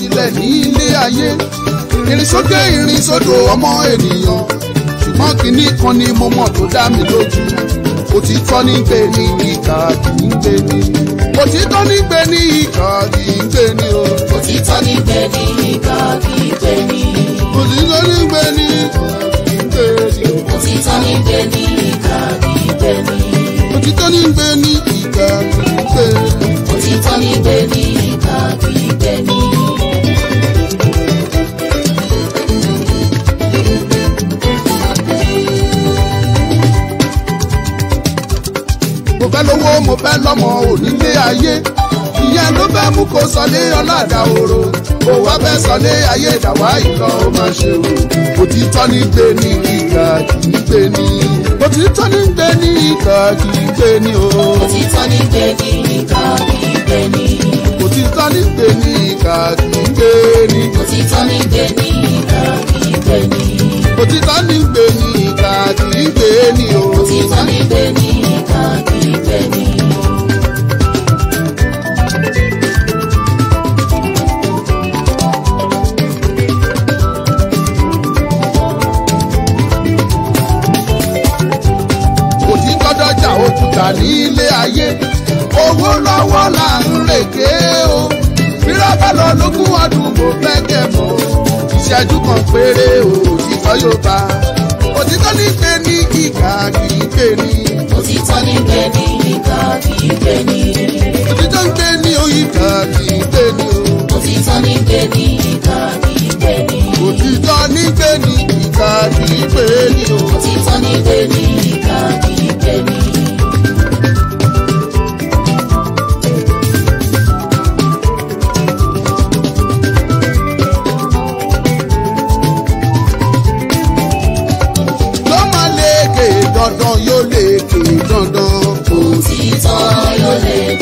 tilẹ̀ ní ilé ayé ìrìn sókè ìrìn sódò ọmọ ènìyàn ṣùgbọ́n kìíní kan ni mo mọ̀ tó dá mi lójú òtítọ́ ní gbé ní ìkà kì í gbé ní òtítọ́ ní gbé ní ìkà kì í gbé ní o. òtítọ́ ní gbé ní ìkà kì í gbé ní. òtítọ́ ní gbé ní ìkà kì í gbé ní. òtítọ́ ní gbé ní ìkà kì í gbé ní. òtítọ́ ní gbé ní ìkà kì í gbé ní. òtítọ́ ní gbé ní ìkà kì í gbé ní. mo fẹ́ lówó mo fẹ́ lọ́mọ onílé ayé ìyẹn ló fẹ́ mú kó sọlé ọ̀làdà òro kó wá fẹ́ sọlé ayé ìdàwá ìlọ ó máa ṣe o. òtítọ́ ní gbé ní ìkà kì í gbé ní. òtítọ́ ní gbé ní ìkà kì í gbé ní o. òtítọ́ ní gbé ní ìkà kì í gbé ní. òtítọ́ ní gbé ní ìkà kì í gbé ní. òtítọ́ ní gbé ní ìkà kì í gbé ní. òtítọ́ ní gbé ní ìkà kì í gbé ní o. òtítọ́ ní gbé ní ìkà kì í gbé ní. òtítọ́ dọ́jà òkúta ní ilé ayé owó lọ́wọ́ là ń rèké o rírà bá lọ lógún ọdún mo fẹ́ kẹ́ mọ́ ìṣẹ́jú kan péré o òtítọ́ yóò bá òtítọ́ ní gbé ní ìkà kì í gbé ní. òtítọ́ ní gbé ní ìkà kì í gbé ní. òtítọ́ ń gbé ní ìkà kì í gbé ní o. òtítọ́ ní gbé ní ìkà kì í gbé ní. òtítọ́ ní gbé ní ìkà kì í gbé ní o. òtítọ́ ní gbé ní ìkà kì í gbé ní. dandan yóò lékè dandan. òtítọ́ yóò lékè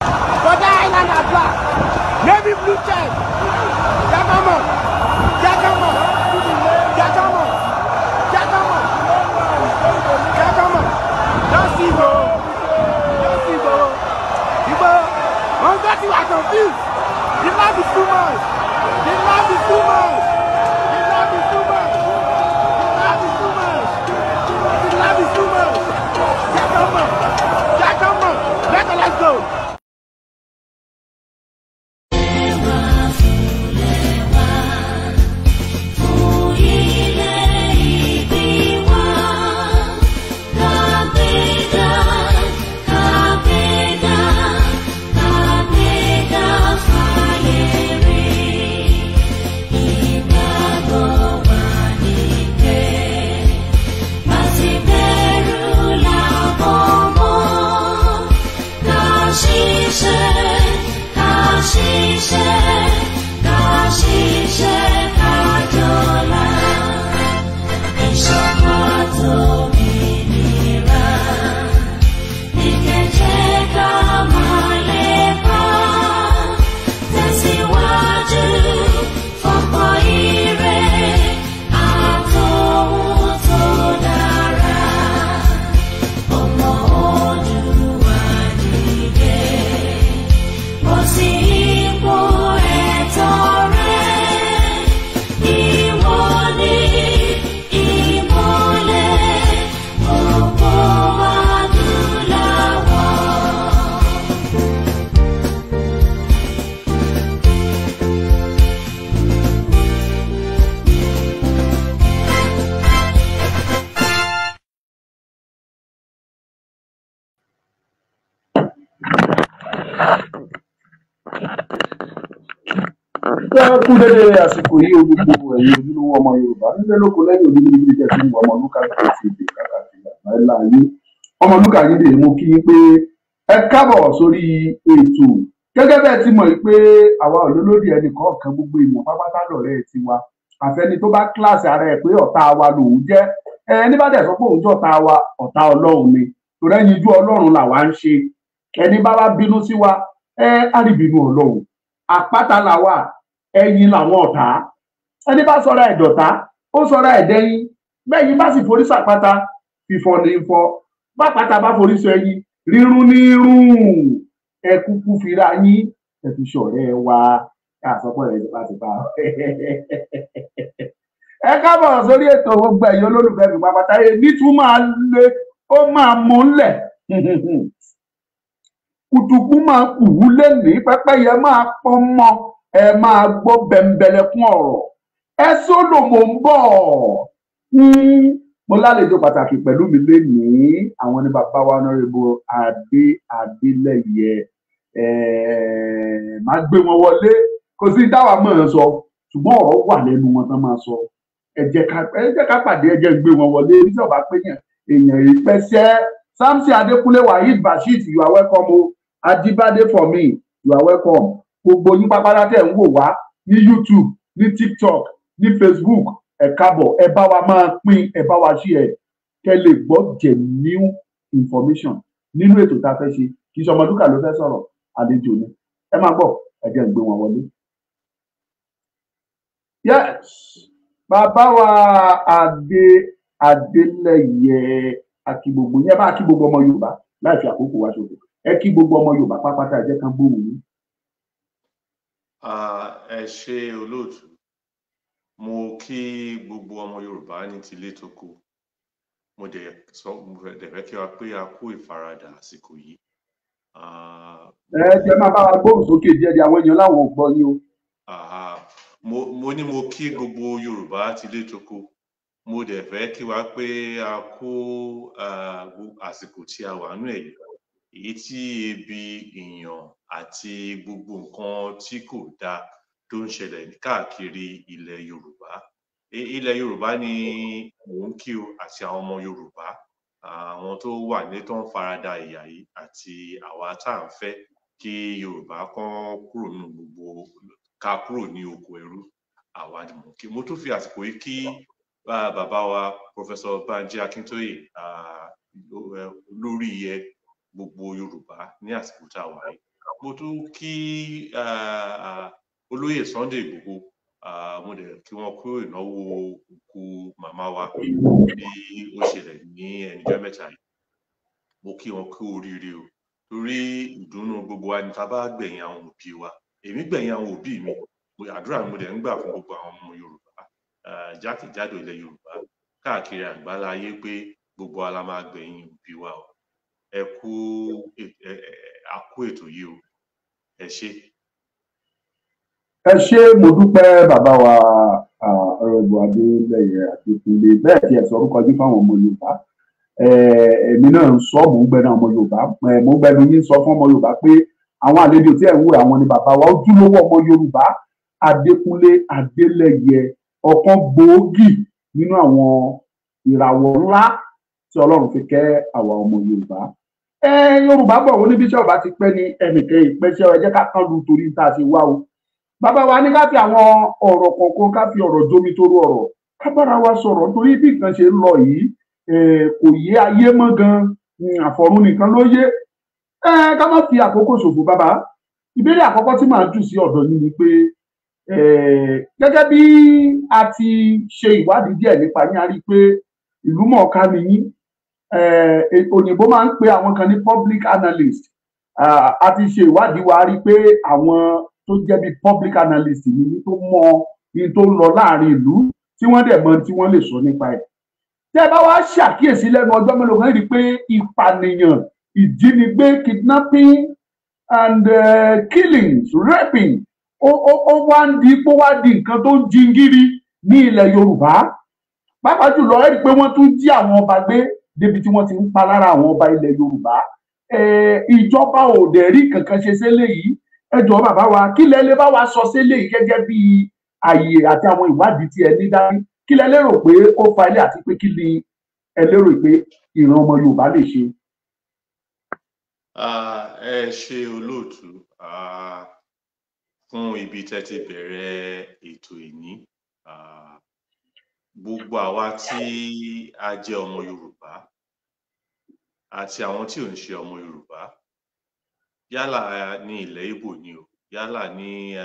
For that island are black. Navy blue check. Jakamo. Jakamo. Jakamo. Jakamo. Jakamo. Just Igbo. Just Igbo. Igbo. One got you are confused. The love is too much. The love is too much. The love is too much. The love is too much. The love is too much. Jakamo. Jakamo. Let's go. Kú dédé àsìkò yìí o gbogbo ẹ̀yin ojúlówó ọmọ Yorùbá nílé lóko lẹ́yìn òbí níbi tẹ́ fi ọmọ lúkà tó fi èdè káàkiri àgbáyé láàyè ọmọ lúkà yìí lè mú kí yín pé ẹ kábọ̀ sórí ètò gẹ́gẹ́ bẹ́ẹ̀ ti mọ̀ pé àwa olólódì ẹnì kọ̀ọ̀kan gbogbo èèyàn pápátá lọ̀rẹ́ tiwa àfẹni tó bá kíláàsì ara ẹ̀ pé ọ̀tá wa lòun jẹ́ ẹni bá dẹ̀ sọ pé òun jẹ́ ọ̀tá wa ọ̀tá Ọlọ́run ni torí ẹyinjú Ọlọ́run làwa ń ṣe ẹni bá wá bínú sí wa á rí bínú Ọlọ́run àpáta làwa ẹ̀yin làwọn ọ̀tá ẹni bá sọra ẹ̀dọ̀tá ó sọra ẹ̀dẹ́yìn bẹ́yìn bá sì forí sàpáta fífọ́ ní fọ́ bápáta bá forí sọ ẹ̀yìn rírun ní rún ẹ kúkú fira yín ẹ fi ṣọ̀rẹ́ wa àsọpọ̀ rẹ̀ tipátipá. Ẹ káàbọ̀ sórí ètò gbogbo ẹ̀yin olólùfẹ́ mi pápátá èyí tún máa lé ó máa mú ńlẹ̀ kùtùkù máa kùwú lẹ́nìí pẹ́pẹ́yẹ máa pọ́n mọ́ ẹ máa gbọ́ bẹ̀m̀bẹ̀lẹ̀kún ọ̀rọ̀ ẹ sólò mò ń bọ̀ mo lálejò pàtàkì pẹ̀lú mi lénìí àwọn ní bàbá wa Honorable Adélẹ́yẹ máa gbé wọn wọlé kò sí dáwà mọ̀ ẹ́ sọ ṣùgbọ́n ọ̀rọ̀ wà lẹ́nu wọn tán máa sọ ẹ jẹ́ ká pàdé ẹ jẹ́ gbé wọn wọlé ní sọ̀bà pé èèyàn ìpẹ́sẹ́ Samson Adékúnlé Waheed Bashir you are welcome o Adibade for me you are welcome gbogbo yín pápátá tẹ̀ ń wò wá ní YouTube ní TikTok ní Facebook ẹ káàbọ̀ ẹ bá wa máa pín ẹ bá wa ṣí ẹ kẹ́ lè gbọ́ genuine information nínú ètò tá a fẹ́ ṣe kì í ṣe Ọmọlúkà ló fẹ́ sọ̀rọ̀ àlejò ni ẹ máa gbọ́ ẹ jẹ́ ń gbé wọn wọlé. Yes bàbá wa Adélẹ́yẹ akí gbogbo yẹn bá kí gbogbo ọmọ Yorùbá láì fi àkókò wá ṣòfò ẹ kí gbogbo ọmọ Yorùbá pápátá ẹ jẹ́ kán gbóhùn yín. Ẹ ṣé olóòtú mo kí gbogbo ọmọ Yorùbá ní tilé tó kù mo dẹ̀ fẹ́ kí wa pé a kú ìfaradà àsìkò yìí. Ẹ jẹ́ máa bá wa gbóhùn sókè díẹ̀ díẹ̀ àwọn èèyàn láwọn ò gbọ́ yín o. Mo ní mo kí gbogbo Yorùbá tilé tó kù mo dẹ̀ fẹ́ kí wa pé a kú àsìkò tí a wà nú èyí tí ebi ìyàn àti gbogbo nǹkan tí kò dáa tó ń ṣẹlẹ̀ káàkiri ilẹ̀ Yorùbá. Ilẹ̀ Yorùbá ni mò ń kí o àti àwọn ọmọ Yorùbá àwọn tó wà ní tó ń farada ìyà yìí àti àwa tá à ń fẹ́ kí Yorùbá kan kúrò nínú gbogbo ká kúrò ní oko ẹrú àwa ni mò ń kí. Mo tún fi àsìkò yìí kí bàbá wa Professor Banji Akintoye lórí gbogbo Yorùbá ní àsìkò tá a wà yìí mo tún kí olóyè Sunday Igboho, mo dẹ̀ kí wọ́n kú ìnáwó òkú màmá wa bí ó ṣẹlẹ̀ ní ẹnìjọ́ mẹ́ta yìí. Mo kí wọn kú oríire o, torí ìdùnnú gbogbo wa ni tá bá gbẹ̀yìn àwọn òbí wa. Èmi gbẹ̀yìn àwọn òbí mi, àdúrà mo dẹ̀ ń gbà fún gbogbo àwọn ọmọ Yorùbá jákèjádò ilẹ̀ Yorùbá káàkiri àgbáláyé pé gbogbo wa la máa gbẹ̀yìn òbí wa o. Ẹ kú ètò yìí o, ẹ ṣé. Ẹ ṣé, mo dúpẹ́ bàbá wa Honorable Adélẹ́yẹ Adékúnlé, bẹ́ẹ̀ tí ẹ sọ orúkọ yín fáwọn ọmọ Yorùbá. Èmi náà ń sọ, mò ń gbẹnu ọmọ Yorùbá, mò ń gbẹnu yín sọ fún ọmọ Yorùbá pé àwọn àlejò tí ẹ ń wúra wọn ni bàbá wa ojúlówó ọmọ Yorùbá Adékúnlé Adélẹ́yẹ, ọ̀kan gbòógì nínú àwọn ìràwọ̀ ńlá tí Ọlọ́run fi kẹ́ àwa ọmọ Yorùbá. Yorùbá bọ̀ wọ́n ní bíṣẹ́ ọba ti pẹ́ ní ẹnìkan ìpẹ́ṣẹ́ ẹ jẹ́ ká kán lu torí tá a ṣe wá o. Bàbá wa ní ká fi àwọn ọ̀rọ̀ kọ̀ọ̀kan ká fi ọ̀rọ̀ jómi toro ọ̀rọ̀ ká bára wa sọ̀rọ̀ nítorí bí nǹkan ṣe ń lọ yìí kò yé ayé mọ́ gan, àfọ̀run nìkan ló yé. Ká má fi àkókò ṣòfò bàbá. Ìbéèrè àkọ́kọ́ tí màá jù sí ọ̀dọ̀ yín ni pé gẹ́gẹ́ bí a ti ṣe ìwádìí díẹ̀ nípa yín, a rí i pé ìlú mọ̀ọ́ká ni yín. Òyìnbó máa ń pe àwọn kan ní public analyst. A ti ṣe ìwádìí wa, a rí i pé àwọn tó jẹ́ bí public analyst ni tó mọ ní tó ń lọ láàrin ìlú tí wọ́n dẹ̀ mọ tí wọ́n lè sọ nípa ẹ̀. Tẹ́ bá wá ṣàkíyèsí lẹ́nu ọjọ́ mélòó kan rí i pé ìpànìyàn, ìjínigbé, kidnapping and killings, raping ó wá ń di nǹkan tó ń jingiri ní ilẹ̀ Yorùbá. Pàápàá jùlọ ẹ rí i pé wọ́n tún jí àwọn ọba gbé débi tí wọ́n ti ń pa lára àwọn ọba ilẹ̀ Yorùbá. Ìjọba ò dẹ̀ rí kankan ṣe sílẹ̀ yìí. Ẹ jọ̀ọ́ bàbá wa, kí lẹ lè bá wa sọ sílẹ̀ yìí gẹ́gẹ́ bí àyè àti àwọn ìwádìí tí ẹ ní dání? Kí lẹ lérò pé ó fa ilé àti pé kí ni ẹ lérò pé ìran ọmọ Yorùbá lè ṣe? Ẹ ṣé olóòtú fún ibi tẹ́ ti bẹ̀rẹ̀ ètò ìní. Gbogbo àwa tí a jẹ́ ọmọ Yorùbá àti àwọn tí ò ń ṣe ọmọ Yorùbá, yálà ní ilẹ̀ Ìgbò ni o, yálà ní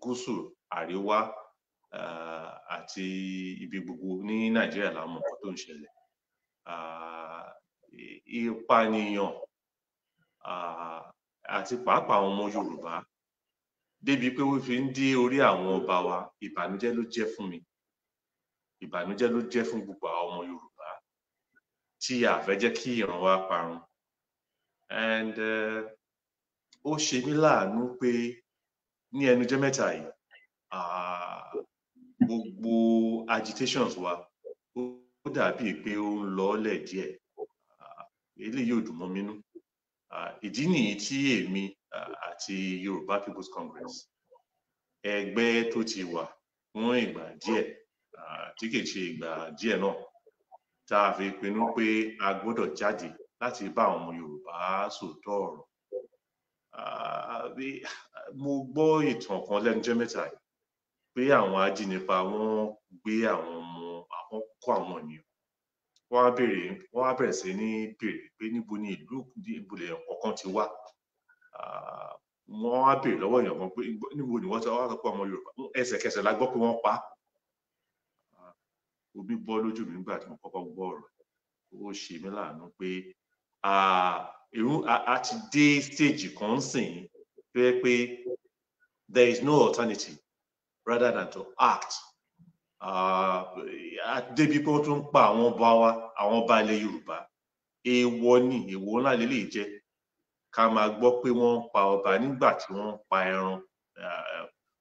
gúúsù àríwá àti ibi gbogbo ní Nàìjíríà la mọ̀ nǹkan tó ń ṣẹlẹ̀. Ìpànìyàn àti pàápàá àwọn ọmọ Yorùbá débi pé wọ́n fi ń dé orí àwọn ọba wa, ìbànújẹ́ ló jẹ́ fún mi, ìbànújẹ́ ló jẹ́ fún gbogbo àwọn ọmọ Yorùbá tí a fẹ́ jẹ́ kí ìran wa parun. And ó ṣe mí láàánú pé ní ẹnujọ́ mẹ́ta yìí gbogbo agitations wa ó dàbí pé ó ń lọọ́lẹ̀ díẹ̀. Eléyìí ò dùn mọ́ mi nú. Ìdí nìyí tí èmi àti Yorùbá People's Congress, ẹgbẹ́ tó ti wà fún ìgbà díẹ̀ tí kìí ṣe ìgbà díẹ̀ náà, tá a fi pinnu pé a gbọ́dọ̀ jáde láti bá àwọn ọmọ Yorùbá sòótọ́ ọ̀rọ̀. Mo gbọ́ ìtàn kan lẹ́nujọ́ mẹ́ta yìí pé àwọn ajínigbé wọ́n gbé àwọn kó àwọn ènìyàn. Wọ́n á bẹ̀rẹ̀ sí ní béèrè pé níbo ni ìlú ìbúlẹ̀ ọ̀kan ti wá. Wọ́n á béèrè lọ́wọ́ èèyàn kan pé níbo ni wọ́n ti wá, sọ pé ọmọ Yorùbá. Ẹsẹ̀kẹsẹ̀ la gbọ́ pé wọ́n pa. Omi bọ́ lójú mi nígbà tí mo kọ́kọ́ gbọ́ ọ̀rọ̀. Ó ṣe mí láàánú pé a ti dé stage kan sìn tó yẹ pé there is no alternative rather than to act. Débi pé wọ́n tún ń pa àwọn ọba wa, àwọn ọba ilẹ̀ Yorùbá. Èèwọ̀ ni, èèwọ̀ ńlá lélẹ́yìí jẹ́ ká máa gbọ́ pé wọ́n ń pa ọba nígbà tí wọ́n ń pa ẹran.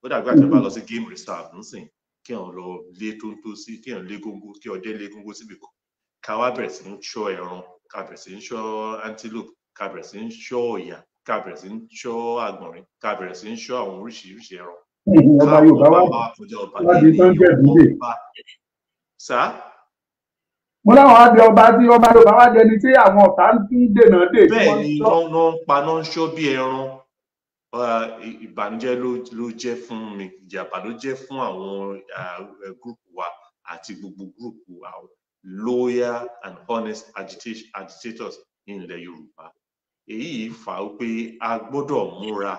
Ó dàbí àti ọba lọ sí game reserve nísìnyí, kí èèyàn lọ lé tóńtó sí, kí èèyàn lé góńgó, kí ọdẹ lé góńgó síbì kan. Ká wá bẹ̀rẹ̀ sí ń ṣọ́ ẹran, ká bẹ̀rẹ̀ sí ń ṣọ́ antelope, ká bẹ̀rẹ̀ sí ń ṣọ́ ọ̀yà, ká bẹ̀rẹ̀ sí ń ṣọ́ àgbọ̀nrín, ká bẹ̀rẹ̀ sí ń ṣọ́ àwọn oríṣiríṣi ẹran. Ọba Yorùbá wá di tó ń jẹ́ ìdílé. Sá? Mo láwọn á di ọba tí ọba Yorùbá wá jẹni tí àwọn ọ̀tá ń dènà dè. Bẹ́ẹ̀ ni wọ́n ń paná ń ṣọ́ bí ẹran. Ìbànújẹ́ ló jẹ́ fún mi, ìjàmbá ló jẹ́ fún àwọn gúrùpù wa àti gbogbo gúrùpù àwọn loyal and honest agitators ní ilẹ̀ Yorùbá. èyí fà á pé a gbọ́dọ̀ múra.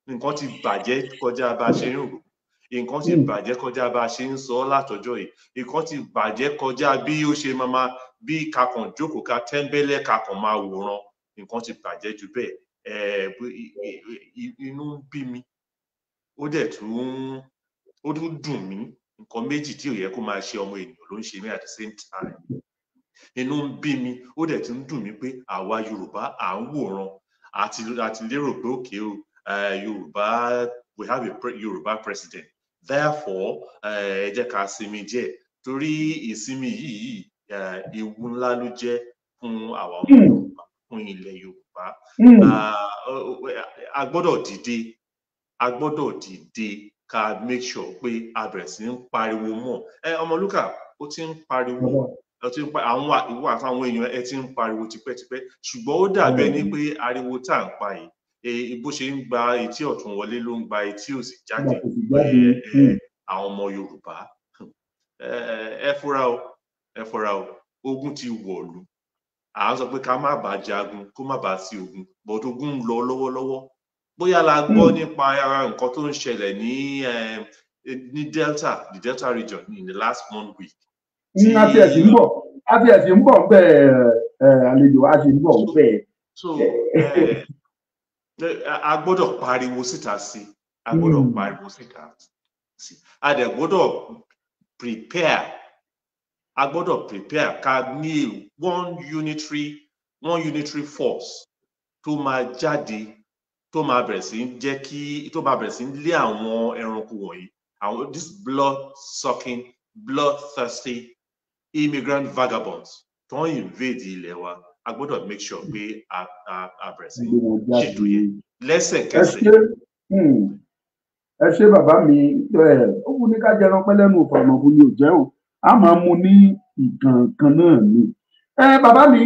Nǹkan ti bàjẹ́ kọjá bá a ṣe ń rò, nǹkan ti bàjẹ́ kọjá bá a ṣe ń sọ látọjọ́ yìí, nǹkan ti bàjẹ́ kọjá bí ó ṣe máa bí kakàn jókòó ká tẹ́ńbẹ́lẹ́ kakàn máa wòran, nǹkan ti bàjẹ́ jù bẹ́ẹ̀. Inú ń bí mi, ó tún dùn mí. Nǹkan méjì tí ò yẹ kó máa ṣe ọmọ ènìyàn ló ń ṣe mí at the same time. Inú ń bí mi, ó dẹ̀ tún dùn mí pé àwa Yorùbá à ń wòran àti lérò pé òkè o, Yorùbá, we have a Yorùbá president, therefore ẹ jẹ́ ká sinmi díẹ̀, torí ìsinmi yìí ewu ńlá ló jẹ́ fún àwa ọmọ Yorùbá, fún ilẹ̀ Yorùbá. A gbọ́dọ̀ dìde ká make sure pé a bẹ̀rẹ̀ sí ń pariwo mọ́. Ọmọlúkà, ó ti ń pariwo, àwọn ìwọ àtàwọn èèyàn ẹ ti ń pariwo tipẹ́tipẹ́, ṣùgbọ́n ó dàbí ẹni pé ariwo tá à ń pa yìí, bó ṣe ń gba etí ọ̀tún wọlé ló ń gba etí òsì jáde. Àwọn ọmọ Yorùbá, ẹ fura o, ogun ti wọ̀lú. À ń sọ pé ká má bàa jagun, kó má bàa sí ogun, but ogun ń lọ lọ́wọ́lọ́wọ́. Bóyá la gbọ́ nípa nǹkan tó ń ṣẹlẹ̀ ní the Delta region in the last 1 week. Àti ẹ̀sìn ń bọ̀ bẹ́ẹ̀ àlejò, a sì ń bọ̀ bẹ́ẹ̀. So a gbọ́dọ̀ pariwo síta sí, a gbọ́dọ̀ pariwo síta sí, a dẹ̀ gbọ́dọ̀ prepare, ká ní one unitary force tó máa jáde, tó máa bẹ̀rẹ̀ sí ń lé àwọn ẹranko wọ̀nyí, àwọn this blood-sucking, bloodthirsty immigrant vagabonds tó ń invade ilẹ̀ wa. A gbọ́dọ̀ make sure pé a bẹ̀rẹ̀ sí ṣètò yẹn lẹ́sẹ̀kẹsẹ̀. Ẹ ṣé bàbá mi, ó kú ní ká jẹran pẹ́ lẹ́nu ọ̀nà òun ni ò jẹ́ o, a máa mú ní ìkànkan náà ni. Bàbá mi,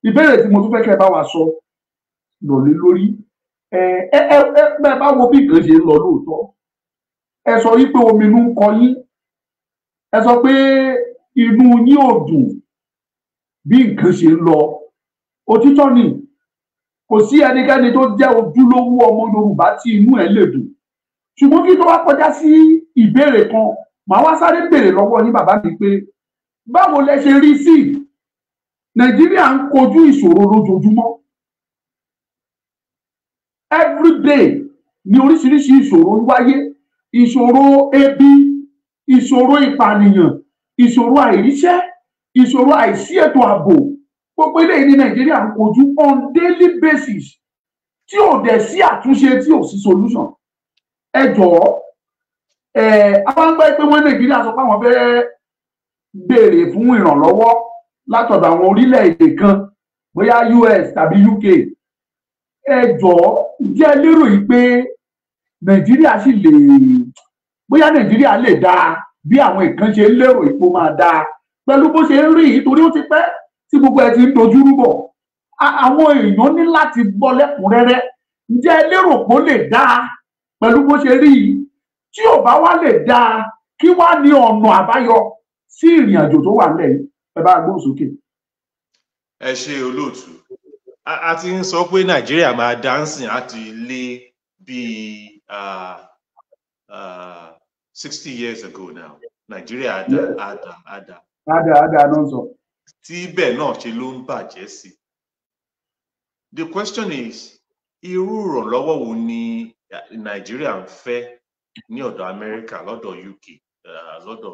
ìbéèrè tí mo tún fẹ́ kẹ́ bá wa sọ lòlí lórí, bẹ́ẹ̀ bá wo bí nǹkan ṣe ń lọ lóòótọ́, ẹ sọ wípé omi inú ń kọ yín, ẹ sọ pé inú yín ò dùn bí nǹkan ṣe ń lọ. Òtítọ́ ni, kò sí ẹnikẹ́ni tó jẹ́ ojúlówó ọmọ Yorùbá tí inú ẹ̀ lè dùn. Ṣùgbọ́n kí tó wá kọjá sí ìbéèrè kan, màá wá sáré béèrè lọ́wọ́ yín bàbá mi pé báwo lẹ ṣe rí sí Nàìjíríà ń kojú ìṣòro lójoojúmọ́. Everyday ni oríṣiríṣi ìṣòro ń wáyé, ìṣòro ebi, ìṣòro ìpànìyàn, ìṣòro àìríṣẹ́, ìṣòro àìsí ètò ààbò. Gbogbo eléyìí ní Nàìjíríà ń kojú on daily basis tí ò dẹ̀ sí àtúnṣe, tí ò sí solution. Ẹ jọ̀ọ́, àwọn ń gbọ́ pé wọ́n Nàìjíríà sọ pé àwọn fẹ́ béèrè fún ìrànlọ́wọ́ látọ̀dọ̀ àwọn orílẹ̀-èdè kan, bóyá US tàbí UK. Ẹ jọ̀ọ́, jẹ́ lérò yìí pé Nàìjíríà sì lè, bóyá Nàìjíríà lè dáa bí àwọn ìkan ṣe ń lérò ipò máa dáa pẹ̀lú bó ṣe ń rí yìí, torí ó ti pẹ́ tí gbogbo ẹ ti ń dojúrú bọ̀. Àwọn èèyàn ní láti gbọ́ lẹ́kùnrẹ́rẹ́. Ǹjẹ́ ẹ lérò pé ó lè dáa pẹ̀lú bó ṣe rí yìí? Tí ò bá wá lè dáa, kí wá ní ọ̀nà àbáyọ sí ìrìn àjò tó wà nílẹ̀ yìí? Ẹ bá gbóhùn sókè. Ẹ ṣé olóòtú. A ti ń sọ pé Nàìjíríà máa dáńsìn àti lé bíi 60 years ago now. Nàìjíríà àdá náà sọ. Tí bẹ́ẹ̀ náà ṣe ló ń bàjẹ́ sí. The question is, irú ìrànlọ́wọ́ wo ni Nàìjíríà ń fẹ́ ní ọ̀dọ̀ Amẹ́ríkà, lọ́dọ̀ UK, lọ́dọ̀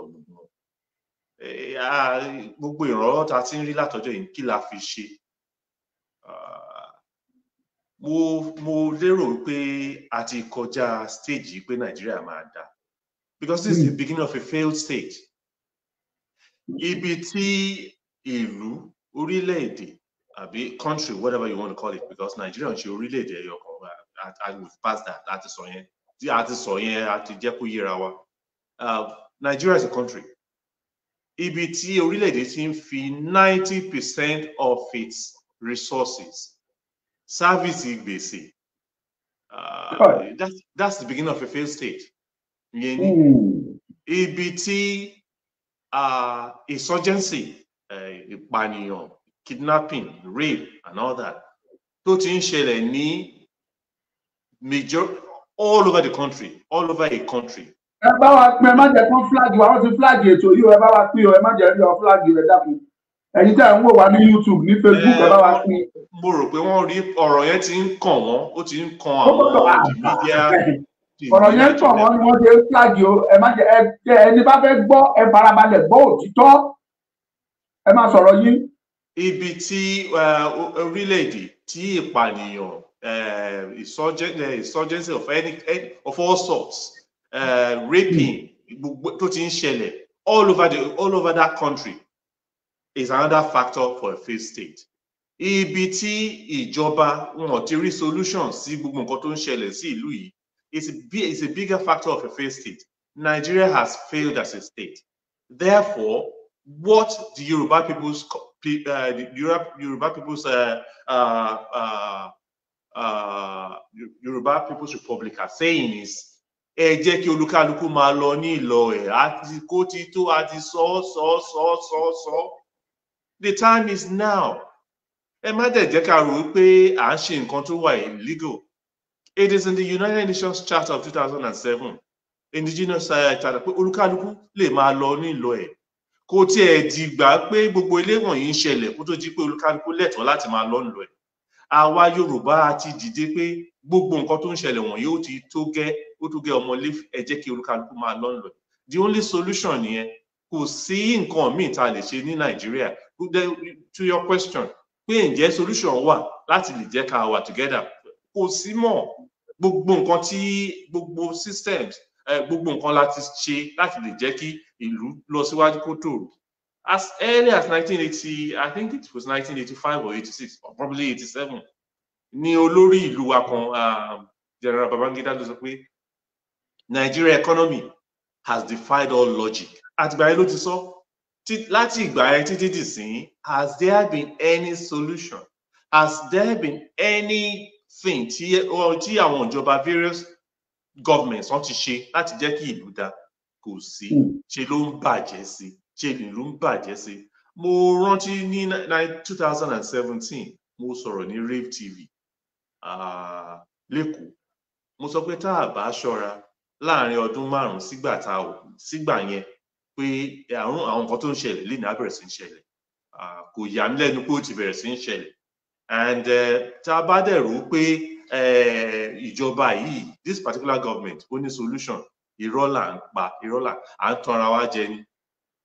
gbogbo ìrànlọ́wọ́ ta ti ń rí látọjọ́ yìí, kí la fi ṣe? Mo lérò pé a ti kọjá stage pé Nàìjíríà máa dá, because this is the beginning of a failed state. Ibi tí ìlú, orílẹ̀-èdè àbí country, whatever you want to call it, because Nigeria ń ṣe orílẹ̀-èdè ẹyọ kan, and we've passed that, láti sọ yẹn, àti jẹ́ kó yéra wa. Nigeria is a country. Ibi tí orílẹ̀-èdè ti ń fi 90% of its resources service gbèsè. That's the beginning of a failed state. Ibi tí insurgency, ìpànìyàn, kidnapping, rape, and all that, tó ti ń ṣẹlẹ̀ ní major all over the country, all over a country. Ẹ bá wa pín, ẹ má jẹ́ kán flag wa, wọ́n ti flag ètò yìí o, ẹ bá wa pín o, ẹ má jẹ́ rí ọ flag rẹ̀ dákun. Ẹ̀yin tẹ́ ẹ̀ ń wò wá ní YouTube, ní Facebook, ẹ bá wa pín. Mo rò pé wọ́n rí ọ̀rọ̀ yẹn ti ń kàn wọ́n, ó ti ń kan àwọn media. Ọ̀rọ̀ yẹn ń kàn wọ́n ni wọ́n ṣe flag o, ẹ má jẹ́ ẹni bá fẹ́ gbọ́, ẹ farabalẹ̀ gbọ́ òtítọ́, ẹ má sọ̀rọ̀ yín. Ibi tí orílẹ̀-èdè tí ìpànìyàn, insurgency of all sorts, raping tó ti ń ṣẹlẹ̀ all over that country is another factor for a failed state. Ibi tí ìjọba wọn ti rí solution sí gbogbo nǹkan tó ń ṣẹlẹ̀ sí ìlú yìí is a bigger factor of a failed state. Nigeria has failed as a state. Therefore, what the Yoruba people's Yoruba People's Republic are saying is, ẹ jẹ́ kí olúkálùkù máa lọ ní ìlọ ẹ̀, àti kó ti tó àti sọ. The time is now. Ẹ má dẹ̀ jẹ́ ká rò pé à ń ṣe nǹkan tó wà illegal. It is in the United Nations Charter of 2007, Indigenous Charter, pé olúkálùkù lè máa lọ ní ìlọ ẹ̀. Kò tiẹ̀ dìgbà pé gbogbo ilé wọ̀nyí ń ṣẹlẹ̀ kó tó di pé olúkálùkù lẹ́tọ̀ọ́ láti máa lọ nílò ẹ̀. Àwa Yorùbá ti dìde pé gbogbo nǹkan tó ń ṣẹlẹ̀ wọ̀nyí ó tó gẹ́ ọmọlé, ẹ jẹ́ kí olúkálùkù máa lọ nílò ẹ̀. The only solution nìyẹn. Kò sí nǹkan míì tá a lè ṣe ní Nàìjíríà. To your question, pé ǹjẹ́ solution wà láti lè jẹ́ ká wà together? Kò sí mọ́. Gbogbo nǹkan tí gbogbo systems, gbogbo nǹkan láti ṣe láti lè jẹ́ kí ìlú lọ síwájú kó tòrò. As early as 1980, I think it was 1985 or 86, or probably 87, ní olórí ìlú wa kan, General Babangida ló sọ pé Nigeria economy has defied all logic. Àtìgbà yẹn ló ti sọ. Láti ìgbà yẹn títí dìsín, has there been any solution? Has there been anything tí àwọn ìjọba various governments wọ́n ti ṣe láti jẹ́ kí ìlú dá? Kò sí. Ṣe ló ń bàjẹ́ sí. Ṣe ìlú ń bàjẹ́ sí. Mo rántí ní 2017, mo sọ̀rọ̀ ní Rave TV lẹ́kọ̀ọ́. Mo sọ pé tá a bá ṣọ́ra láàrin ọdún 5 sígbà yẹn, pé àwọn nǹkan tó ń ṣẹlẹ̀ lè ní abẹ̀rẹ̀ sí ń ṣẹlẹ̀. Kò yà mí lẹ́nu pé ó ti bẹ̀rẹ̀ sí ń ṣẹlẹ̀. And tá a bá dẹ̀ rò pé ìjọba yìí, this particular government, ó ní solution, irọ́ là ń pa, irọ́ là à ń tanra wa jẹ ni.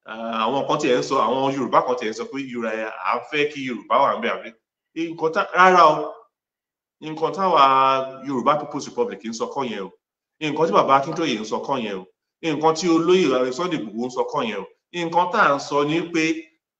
Àwọn kan tiẹ̀ ń sọ, àwọn Yorùbá kan tiẹ̀ ń sọ pé à ń fẹ́ kí Yorùbá wà ń bẹ̀ àbí. Rárá o, nǹkan táwa Yorùbá People's Republic ń sọ kọ́ yẹn o. Nǹkan tí bàbá Akíntóyè ń sọ kọ́ yẹn o. Nǹkan tí olóyè Sunday Igboho ń sọ kọ́ yẹn o. Nǹkan tá à ń sọ ni pé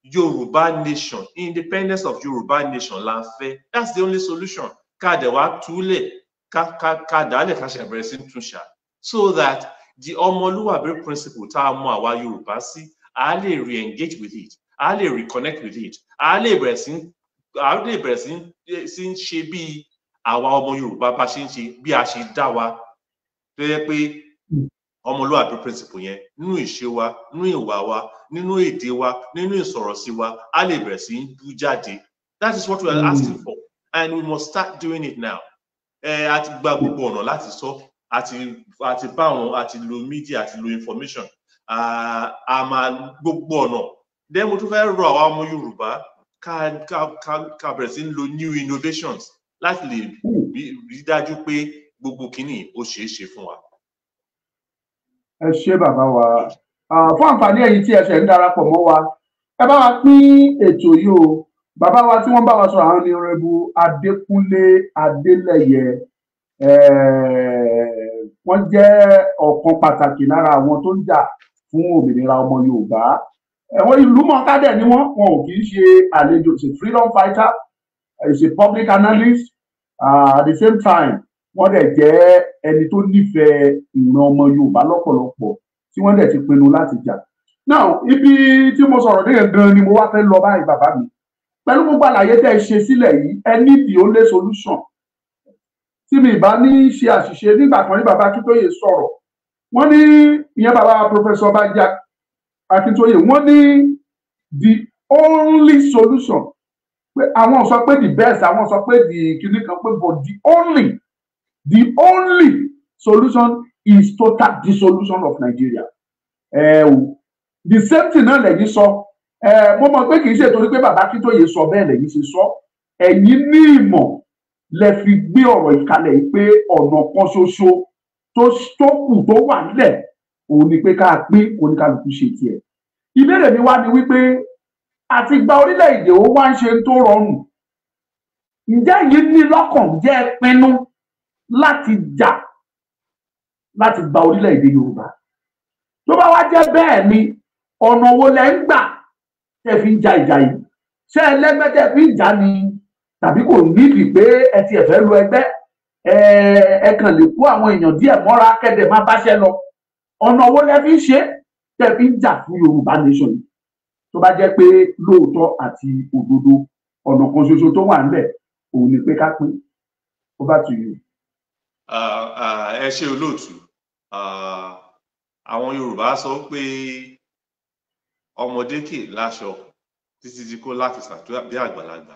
Yorùbá nation, independence of Yorùbá nation la ń fẹ́. That's the only solution. Ká dẹ̀ wá túlẹ̀, ká dálẹ̀ ká ṣe bẹ̀rẹ̀ sí tún ṣá. So that the ọmọlúwàbí principle tá a mọ àwa Yorùbá sí, a lè re-engage with it, a lè reconnect with it, a lè bẹ̀rẹ̀ sí ń ṣe bí àwa ọmọ Yorùbá bá ṣe ń ṣe, bí a ṣe dá wa. Tó yẹ pé ọmọlúwàbí principle yẹn nínú ìṣe wa, nínú ìwà wa, nínú èdè wa, nínú ìsọ̀rọ̀sí wa, a lè bẹ̀rẹ̀ sí ń bú jáde. That is what we are asking for, and we must start doing it now. A ti gba gbogbo ọ̀nà láti sọ, àti bá wọn, àti lo media, àti lo information, a máa gbogbo ọ̀nà. Then mo tún fẹ́ rọ àwa ọmọ Yorùbá ká bẹ̀rẹ̀ sí ń lo new innovations láti lè rí dájú pé gbogbo kìíní ó ṣeé ṣe fún wa. Ẹ ṣé bàbá wa. Fún àǹfààní ẹ̀yin tí ẹ ṣẹ̀ ń darapọ̀ mọ́ wa, ẹ bá wa pín ètò yìí o. Bàbá wa tí wọ́n bá wa sọ̀rọ̀ àwọn ní Honorable Adékúnlé Adélẹ́yẹ. Wọ́n jẹ́ ọ̀kan pàtàkì lára àwọn tó ń jà fún òmìnira ọmọ Yorùbá. Àwọn ìlú mọ̀ọ́ká dẹ̀ ni wọn ò kì í ṣe àlejò. It's a freedom fighter, it's a public analyst, at the same time wọ́n dẹ̀ jẹ́ ẹni tó nífẹ̀ẹ́ ìran ọmọ Yorùbá lọ́pọ̀lọpọ̀ tí wọ́n dẹ̀ ti pinnu láti jà. Now, ibi tí mo sọ̀rọ̀ dé gan ni mo wá fẹ́ lọ báyìí bàbá mi. Pẹ̀lú gbogbo àlàyé tẹ́ ẹ ṣe sílẹ̀ yìí, ẹ ní the only solution. Tí mi bá ní ṣe àṣìṣe nígbà kan ní bàbá Akíntóyè sọ̀rọ̀, wọ́n ní ìyẹn bàbá Professor Akíntóyè, wọ́n ní the only solution pé àwọn sọ pé the best, àwọn sọ pé the kìíní kan pé but the only solution is total dissolution of Nigeria. The same thing náà lẹ́yìn sọ mo mọ̀ pé kì í ṣe torí pé bàbá Akíntóyè sọ bẹ́ẹ̀ lẹ́yìn ṣe sọ ẹ̀yin ní ìmọ̀ lẹ fi gbé ọ̀rọ̀ ìkàlẹ̀ yìí pé ọ̀nà kan ṣoṣo tó kù tó wà nílẹ̀ òun ni pé ká pín oníkálukú ṣe tiẹ̀. Ìbéèrè mi wá ni wípé àti gba orílẹ̀-èdè ó wá ń ṣe tó rọrùn. Ǹjẹ́ yìí ní lọ́kàn jẹ́ pinnu láti jà láti gba orílẹ̀-èdè Yorùbá? Tó bá wá jẹ́ bẹ́ẹ̀ ni ọ̀nà wo lẹ ń gbà tẹ́ fi ń ja ìjà yìí? Ṣé ẹlẹ́gbẹ́ tẹ́ fi ń jà ni tàbí kò nídìí pé ẹ ti ẹ̀fẹ́ lu ẹgbẹ́ ẹ kàn lè kó àwọn èèyàn díẹ̀ mọ́ra kẹ́dẹ̀ má báṣẹ́ lọ? Ọ̀nà wo lẹ fi ń ṣe tẹ́ fi ń jà fún Yorùbá nation yìí? Tó bá jẹ́ pé lóòótọ́ àti òdodo ọ̀nà kan ṣoṣo tó wà nílẹ̀ òun ni pé ká pín. Over to you. Ẹ ṣe olóòtú. Àwọn Yorùbá sọ pé ọmọdé kì í láṣọ títí tí kò láti ṣàdúrà bí àgbàlagbà.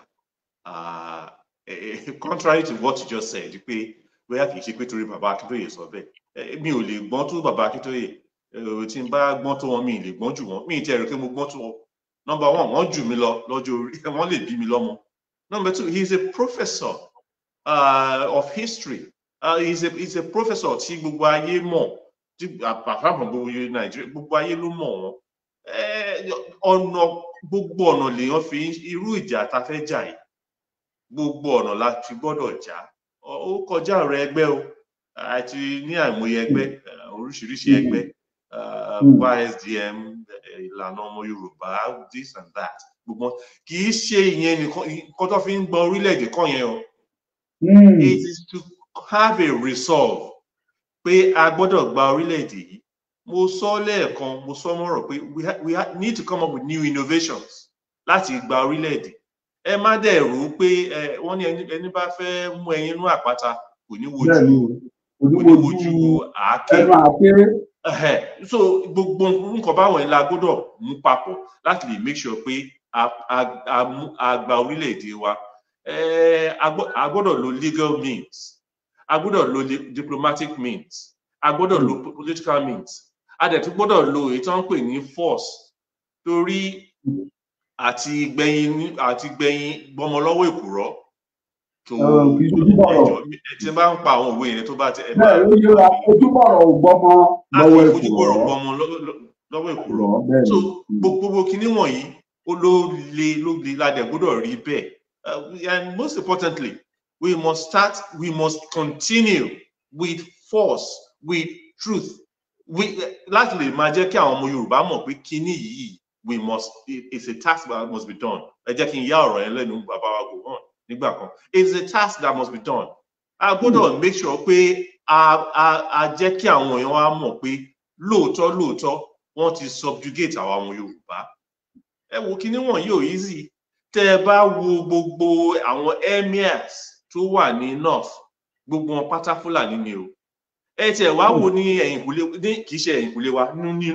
Contrary to what you just said, pé bóyá kì í ṣe pé torí bàbá Akíntóyè sọ bẹ́ẹ̀, mi ò lè gbọ́n tó bàbá Akíntóyè. Tí n bá gbọ́n tó wọn mi ì lè gbọ́n jù wọ́n, mi ì tiẹ̀ rò pé mo gbọ́n tó wọn. Number one, wọ́n jù mí lọ lọ́jọ́ orí, wọ́n lè bí mi lọ́mọ. Number two, he is a professor of history. He's a professor tí gbogbo ayé mọ̀, àpapọ̀ gbogbo Nàìjíríà, gbogbo ayé ló mọ̀ wọ́n. Gbogbo ọ̀nà lèèyàn fi irú ìjà tá fẹ́ jà yìí. Gbogbo ọ̀nà la fi gbọ́dọ̀ jà. Ó kọjá ọ̀rọ̀ ẹgbẹ́ o, àti ní àìmọye ẹgbẹ́, oríṣiríṣi ẹgbẹ́. YSDM, ìlànà ọmọ Yorùbá, this and that. Gbogbo kì í ṣe ìyẹn nìkan tó fi ń gba orílẹ̀-èdè kan yẹn o. It is to have a resolve pé a gbọ́dọ̀ gba orílẹ̀-èdè yìí. Mo sọ lẹ́ẹ̀kan, mo sọ mọ́rọ̀ pé we need to come up with new innovations láti gba orílẹ̀-èdè. Ẹ má dẹ̀ rò pé wọ́n ní ẹni bá fẹ́ mú ẹyin inú àpáta kò ní wojú àáké. So gbogbo nǹkan báwọn ẹ̀ la gbọ́dọ̀ mú papọ̀ láti lè make sure pé a gba orílẹ̀-èdè wa. A gbọ́dọ̀ lo legal means, a gbọ́dọ̀ lo diplomatic means, a gbọ́dọ̀ lo political means, a dẹ̀ tún gbọ́dọ̀ lo èyí tí wọ́n ń pè ní force, torí àti gbẹ̀yìn gbọmọ lọ́wọ́ èkùrọ́. Tí bá ń pa àwọn òwe yẹn tó bá ti ojúbọ̀rọ̀ gbọmọ lọ́wọ́ èkùrọ́. So gbogbo kinní wọ̀nyí ló le ládẹ̀ gbọ́dọ̀ rí bẹ́ẹ̀. And most importantly, we must continue with force, with truth. Láti lè máa jẹ́ kí àwọn ọmọ Yorùbá mọ̀ pé kíní yìí it's a task that must be done. Ẹ jẹ́ kí n yá ọ̀rọ̀ yẹn lẹ́nu bàbá wa Gowon nígbà kan. It's a task that must be done. A gbọ́dọ̀ make sure pé a jẹ́ kí àwọn èèyàn wa mọ̀ pé lóòótọ́ wọ́n ti subjugate àwọn ọmọ Yorùbá. Ẹ wo kíní wọ̀nyí ò easy. Tẹ́ ẹ bá wo gbogbo àwọn emirs tó wà ní north, gbogbo wọn pátá Fúlàní ni o. Ẹ tiẹ̀ wá wo ní ẹ̀yìnkùlé, kì í ṣe ẹ̀yìnkùlé wa, ní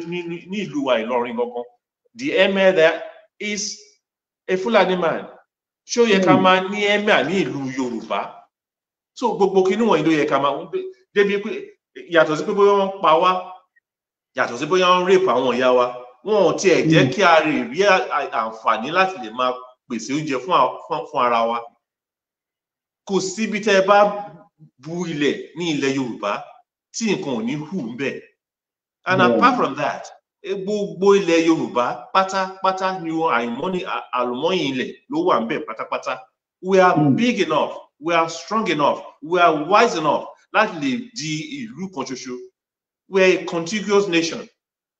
ìlú wa Ìlọrin gangan. The emir there is a Fulani man. Ṣé ó yẹ ká máa ní emir ní ìlú Yorùbá? So gbogbo kinní wọ̀nyí ló yẹ ká máa débi pé yàtọ̀ sí pé bóyá wọ́n pa wá, yàtọ̀ sí bóyá wọ́n rape àwọn ìyá wa, wọn ò tiẹ̀ jẹ́ kí a rí àǹfààní láti lè máa pèsè oúnjẹ fún ara wa. Kò síbi tẹ́ ẹ bá bu ilẹ̀ ní ilẹ̀ Yorùbá tí nǹkan ò ní hù ń bẹ̀. And apart from that, gbogbo ilẹ̀ Yorùbá pátápátá ni àlùmọ́yìn ilẹ̀ ló wà ń bẹ̀ pátápátá. We are big enough, we are strong enough, we are wise enough láti lè di ìlú kan ṣoṣo. We are a contiguous nation.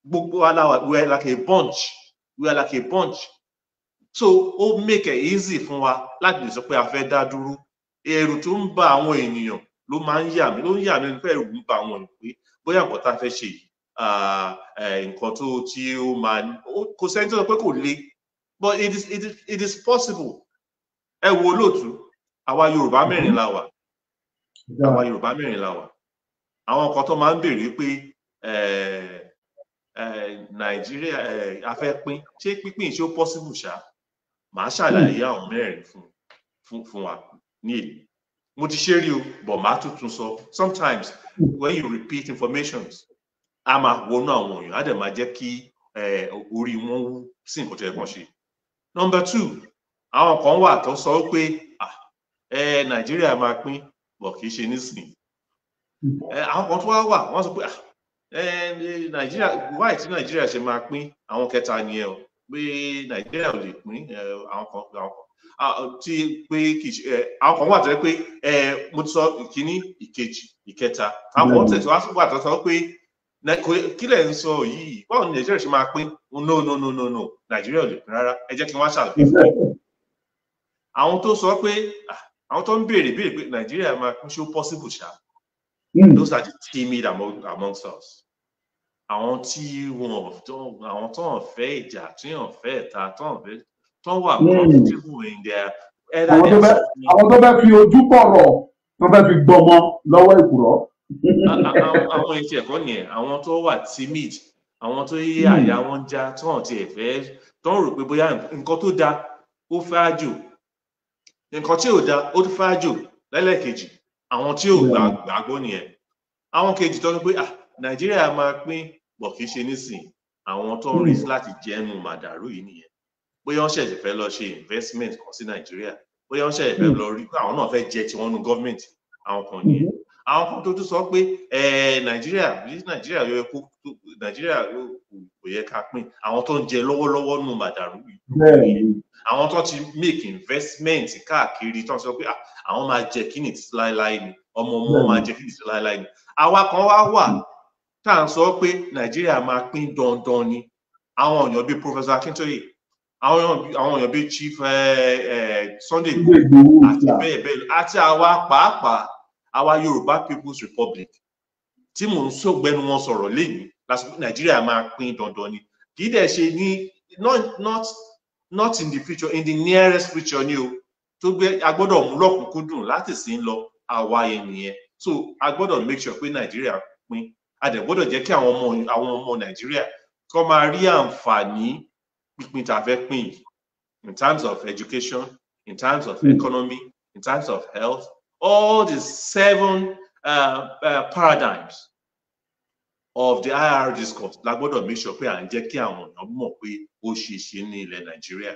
Gbogbo aláwa, we are like a bunch. We are like a bunch. So ó make it easy fún wa láti lè sọ pé a fẹ́ dá dúró. Ẹ̀rù tó ń ba àwọn ènìyàn ló máa ń yà mí, ló ń yà mí nípa ẹ̀rù ń ba àwọn ènìyàn pé bóyá nǹkan tá a fẹ́ ṣe yìí, nǹkan tí ó máa kò sẹ́ni tó sọ pé kò le, but it is possible. Ẹ wo olóòtú, àwa Yorùbá mẹ́rin la wà. Àwa Yorùbá mẹ́rin la wà. Àwọn nǹkan tó máa ń béèrè pé Nàìjíríà a fẹ́ pín, ṣé pínpín ṣé ó possible ṣá? màá ṣàlàyé àwọn mẹ́rin fún wa ní èyí. Mo ti ṣe rí o, but màá tuntun sọ. Sometimes when you repeat informations, a máa wọnú àwọn èèyàn, á dẹ̀ máa jẹ́ kí orí wọn wú sí nǹkan tó yẹ kán ṣe. Number 2, àwọn kan wà tó sọ pé Nàìjíríà máa pín, but kì í ṣe nísìnyí. Àwọn kan tó wà wọ́n sọ pé Nàìjíríà, why tí Nàìjíríà ṣe máa pín, àwọn kẹta nìyẹn o, pé Nàìjíríà ò lè pín, àwọn kan tí pé àwọn kan wà tó yẹ pé mo ti sọ ìkíní, ìkejì, ìkẹta. Àwọn kan tẹ̀síwá wà tó sọ pé kí lẹ̀ ń sọ yìí, báwo ni Nàìjíríà ṣe máa pín? No, Nàìjíríà ò lè pín rárá. Ẹ jẹ́ kí wọ́n ṣàlàyé fún mi. Àwọn tó sọ pé àwọn tó ń béèrè pé Nàìjíríà máa pín, ṣé ó possible ṣá? Those are the timid amongst us. Àwọn tí àwọn tó ń fẹ́ ìjà, tí wọ́n fẹ́ ẹ̀ta, tó wà comfortable in their àwọn tó bẹ́ fi ojú pọ̀rọ̀, tó bẹ́ fi gbọmọ lọ́wọ́ ìkùrọ̀. Àwọn ètò ẹ̀kọ́ nìyẹn, àwọn tó wà timid, àwọn tó yí àyà wọn já, tó hàn tí ẹ̀ fẹ́, tó ń rò pé bóyá nǹkan tó dáa ó fẹ́ àjò, nǹkan tí ò dáa ó fẹ́ àjò lẹ́lẹ́kejì. Àwọn tí ò gbàgbọ́ nìyẹn. Àwọn kejì tó ń pé Nàìjíríà máa pín, bọ̀ kì í ṣe nísìnyí. Àwọn tó ń rí láti jẹ́nu màdàrú yìí nìyẹn. Bóyá wọ́n ṣẹ̀ṣẹ̀ fẹ́ lọ ṣe investment kan sí Nàìjíríà, bóyá wọ́n ṣẹ̀ṣẹ̀ fẹ́ lọ rí pé àwọn náà fẹ́ jẹ tiwọn nínú gọ́ọ̀mẹ̀ntì. Àwọn kan nìyẹn. Àwọn kan tó tún sọ pé Nàìjíríà kò yẹ ká pín. Àwọn tó ń jẹ lọ́wọ́lọ́wọ́ nínú màdàrú yìí. Àwọn tó ti make investment káàkiri tó ń sọ pé àwọn máa jẹ kíní títí láéláé ni, ọmọ máa jẹ kíní títí láéláé ni. Àwa kan wà tá à ń sọ pé Nàìjíríà máa pín dandan ni. Àwọn èèyàn bíi Professor Akintoye, àwọn èèyàn bíi Chief Sunday Igboho àti bẹ́ẹ̀ bẹ́ẹ̀, àti àwa pàápàá àwa Yorùbá People's Republic tí mò ń sọgbẹ́nu wọn sọ̀rọ̀ lẹ́yìn lásìkò Nàìjíríà máa pín dandan ni. Kì í dẹ̀ ṣe ní not in the future, in the nearest future ni o, tó gbé agbọ́dọ̀ mú lọ́kùnkúndùn láti sìn lọ àwa yẹn nìyẹn. So agbọ́dọ̀ make sure pé Nàìjíríà pín. A dẹ̀ gbọ́dọ̀ jẹ́ kí àwọn ọmọ Nàìjíríà kó máa rí àǹfààní pínpín tá a fẹ́ pín yìí, in terms of education, in terms of economy, in terms of health, all the 7 paradigms of the IR discourse la gbọ́dọ̀ make sure pé à ń jẹ́ kí àwọn èèyàn mọ̀ pé ó ṣe ṣe ní ilẹ̀ Nàìjíríà.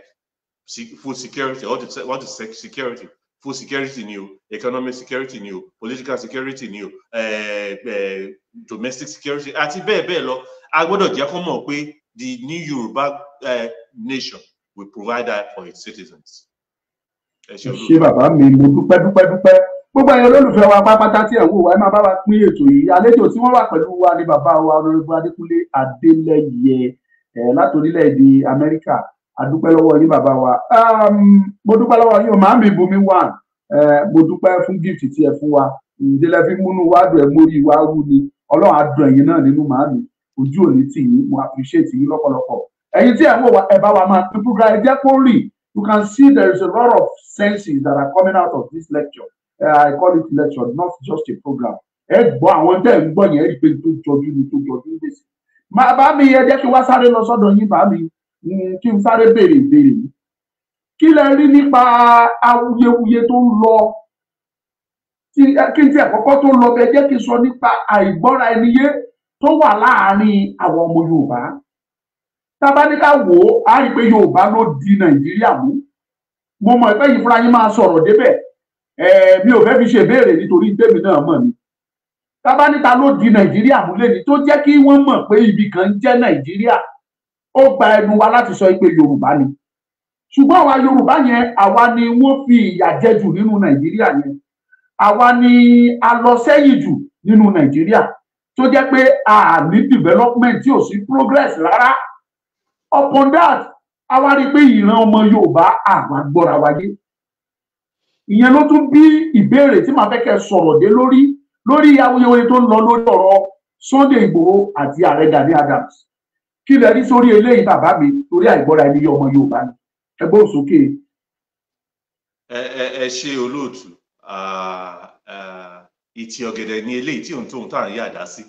Food security, all the security, food security ni o, economic security ni o, political security ni o, domestic security àti bẹ́ẹ̀ bẹ́ẹ̀ lọ. A gbọ́dọ̀ jẹ́ kó mọ̀ pé the new Yoruba nation will provide that for its citizens. Ṣé bàbá mi, mo dúpẹ́. Gbogbo ẹ̀yin olólùfẹ́ wa pápátá tí ẹ̀ ń wò wá, ẹ máa bá wa pín ètò yìí. Àlejò tí wọ́n wà pẹ̀lú wa ni bàbá wa Honorable Adékúnlé Adélẹ́yẹ láti orílẹ̀-èdè Amẹ́ríkà. A dúpẹ́ lọ́wọ́ yín bàbá wa. Mo dúpẹ́ lọ́wọ́ yín o, màámi Bùnmi wà. Mo dúpẹ́ fún gift tí ẹ fún wa. Ìdílé fi múnú wá dùn ẹ̀ mórí wá wú ni. Ọlọ́run á dùn ẹ̀yin náà nínú màámi. Ojú òní tì yín, mo appreciate yín lọ́pọ̀lọpọ̀. Ẹ̀yin tí ẹ̀ ń wò wá, ẹ bá wa máa pín program ẹ jẹ́ kó rì. You can see there is a lot of senses that are coming out of this lecture. I call it lecture, not just a program. Ẹ gbọ́ àwọn tẹ́ ń gbọ́ yẹn rí pé tó jọjú ní gbèsè. Bá mi ẹ jẹ́ kí wá sáré lọ sọ́dọ̀ yín bá mi kí n sáré béèrè ìbéèrè yìí. Kí lẹ rí nípa awuyewuye tó ń lọ? Kí n tí àkọ́kọ́ tó lọ bẹ jẹ́ kí n sọ nípa àìgbọ́ra ẹni yé tó wà láàárín àwọn ọmọ Yorùbá. Tá bá ní ká wò ó, á rí pé Yorùbá ló di Nàìjíríà mú. Mo mọ̀ pé yìí fúnra yín máa sọ̀rọ̀ débẹ̀. Mi ò fẹ́ fi ṣe béèrè nítorí tèmi náà mọ̀ ni. Tá bá ní ta ló di Nàìjíríà mú lẹ́ni tó jẹ́ kí wọ́n mọ̀ pé ibì kan jẹ́ Nàìjíríà. Ó gba ẹnu wa láti sọ pé Yorùbá ni. Ṣùgbọ́n àwa Yorùbá yẹn, àwa ni wọ́n fi ìyà jẹ jù nínú Nàìjíríà yẹn. Àwa ni a lọ sẹ́yìn jù nínú Nàìjíríà. Tó jẹ́ pé a ní development tí ò sí progress rárá. Upon that, a wá rí pé ìran ọmọ Yorùbá àwa gbọ́ra wáyé. Ìyẹn ló tún bí ìbéèrè tí màá fẹ́ kẹ́ sọ̀rọ̀ dé lórí awuyewuye tó ń lọ lórí ọ̀rọ̀ Sunday Igboho àti Ààrẹ Gani Adams. Kí lẹ rí sórí eléyìí bàbá mi torí àìgbọ́ra ẹni yé ọmọ Yorùbá ni? Ẹ gbọ́ sókè. Ẹ ṣe olóòtú. Ìtì ọ̀gẹ̀dẹ̀ ni eléyìí tí òun tóun tá à ń yàdá sí.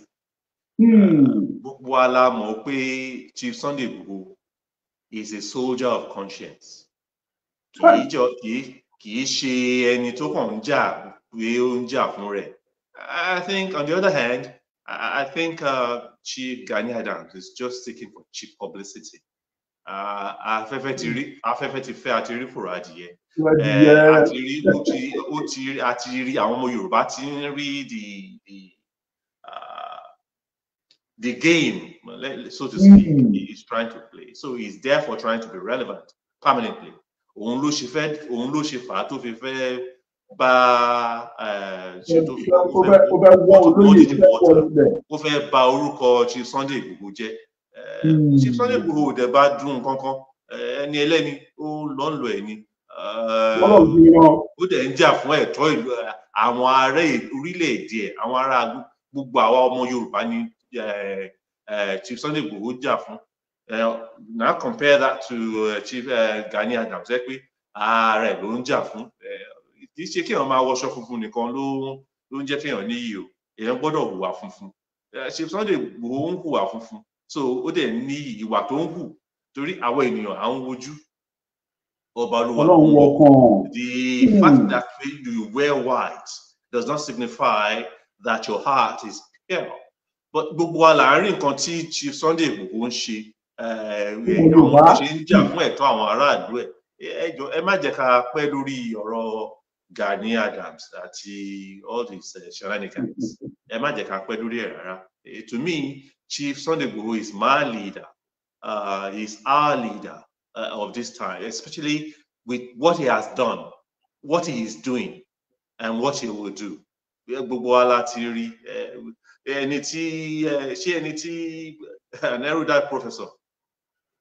Gbogbo wa la mọ̀ pé Chief Sunday Igboho is a soldier of conscience. kì í ṣe ẹni tó kàn ń jà pé ó ń jà fún rẹ̀. I think on the other hand, I think Chief Gani Adams is just seeking for cheap publicity. Afẹ́fẹ́ ti fẹ́ àti rí fòrò adìyẹ. Àti rí àwọn ọmọ Yorùbá ti ń rí the game, so to speak, he is trying to play. So he's therefore trying to be relevant permanently. Òun ló ṣe fà á tó fi fẹ́ bá ó fẹ́ bà orúkọ Chief Sunday Igboho jẹ́. Chief Sunday Igboho dẹ̀ bá dùn kankan ẹni ẹlẹ́ni ó lọ ẹ̀ ni ó dẹ̀ ń jà fún ẹ̀tọ́ ìlú àwọn ará orílẹ̀-èdè ẹ̀ àwọn ará gbogbo àwa ọmọ Yorùbá ni Chief Sunday Igboho jà fún. Now compare that to Chief Gani Adams ẹ pé ààrẹ ló ń jà fún. Kì í ṣe kéèyàn máa wọṣọ funfun nìkan ló ń jẹ́ kéèyàn níyì o, èèyàn gbọ́dọ̀ hùwà funfun. Chief Sunday Igboho ń hùwà funfun, so ó dẹ̀ ní ìwà tó ń hù torí àwọn ènìyàn à ń wojú ọba olúwa. The fact that you wear white does not signify that your heart is pure. But gbogbo wa là ń rí nǹkan tí Chief Sunday Igboho ń ṣe àwọn tó ṣe ń jà fún ẹ̀tọ́ àwọn aráàlú ẹ̀. Ẹ má jẹ́ ká pẹ́ lórí ọ̀rọ̀ Gani Adams àti all these shenanigans. Ẹ má jẹ́ ká pẹ́ lórí ẹ̀ rárá. To me, Chief Sunday Igboho is my leader. He's our leader of this time, especially with what he has done, what he is doing, and what he will do. Gbogbo wa láti rí ẹni tí an erudite professor,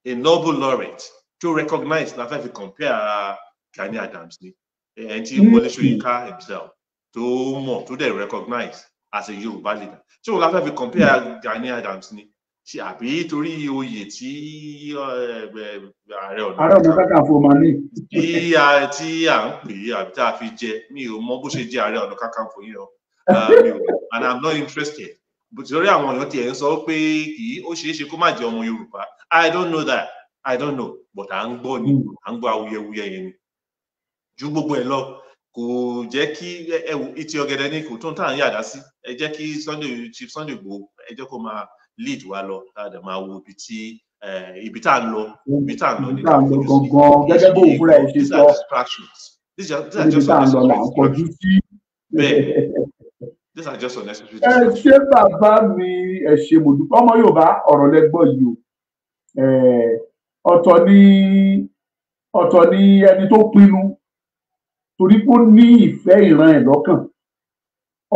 a Nobel laureate, to recognize la fẹ́ fi compare Gani Adams ni ẹni tí Wọlé Ṣóyínká himself tó mọ̀ tó dẹ̀ recognize as a Yoruba leader. So la fẹ́ fi compare Gani Adams ni ṣe àbí torí oyè tí Ààrẹ Ọ̀nà Kakanfò máa ní tí à ń pè é àbí tá a fi jẹ mi ò mọ bó ṣe jẹ Ààrẹ Ọ̀nà Kakanfò yẹn o and I'm not interested. But torí àwọn èèyàn tiẹ̀ ń sọ pé kì í ó ṣeé ṣe kó má jẹ ọmọ Yorùbá. I don't know that. I don't know, but à ń gbọ́ ni à ń gbọ́ awuyewuye yẹn ni. Ju gbogbo ẹ̀ lọ kò jẹ́ kí ìtì ọ̀gẹ̀dẹ̀ ní kò tó ń tà ń yàdá sí. Ẹ jẹ́ kí Chief Sunday Igboho ẹ jẹ́ kó máa lead wa lọ láti máa wo ibi tá à ń lọ ní gangan gẹ́gẹ́ bó òwúrọ̀ ẹ̀ ṣe sọ these are just unnecessary. These are just unnecessary. Ẹ ṣé bàbá mi ẹ ṣé mo dúpẹ́ ọmọ Yorùbá ọ̀rọ̀ lẹ́gbọ́ yìí o ọ̀tọ̀ ni ẹni tó pinnu torí pé ó ní ìfẹ́ ìran ẹ̀ lọ́kàn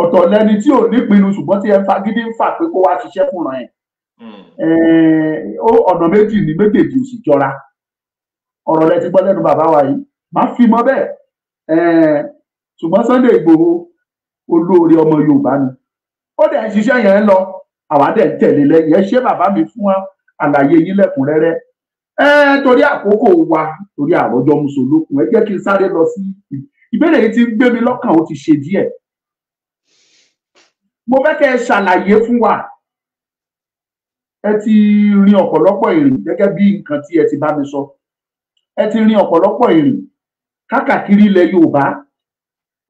ọ̀tọ̀ lẹni tí ò ní pinnu ṣùgbọ́n tí ẹ fagídí ń fà pé kó wá ṣiṣẹ́ fúnra ẹ̀ ọ̀nà méjì ní méjèèjì ò sì jọra ọ̀rọ̀ lẹ ti gbọ́ lẹ́nu bàbá wa yìí má fi mọ́ bẹ́ẹ̀ ṣùgbọ́n Sunday Igboho olóore ọmọ Yorùbá ni ó dẹ̀ ń ṣiṣẹ́ yẹn lọ àwa dẹ̀ ń tẹ̀lé lẹ́yìn ẹ ṣé bàbá mi fún àlàyé yín lẹ́kùnrẹ́rẹ́ torí àkókò wa torí àròjọ mùsùlùkùn ẹ jẹ́ kí n sáré lọ sí ìbéèrè yìí tí ń gbé mi lọ́kàn ó ti ṣe díẹ̀ mo fẹ́ kẹ́ ẹ ṣàlàyé fún wa ẹ ti rin ọ̀pọ̀lọpọ̀ ìrìn gẹ́gẹ́ bí nǹkan tí ẹ ti bá mi sọ ẹ ti rin ọ̀pọ̀lọpọ̀ ìrìn káàkiri ilẹ̀ Yorùbá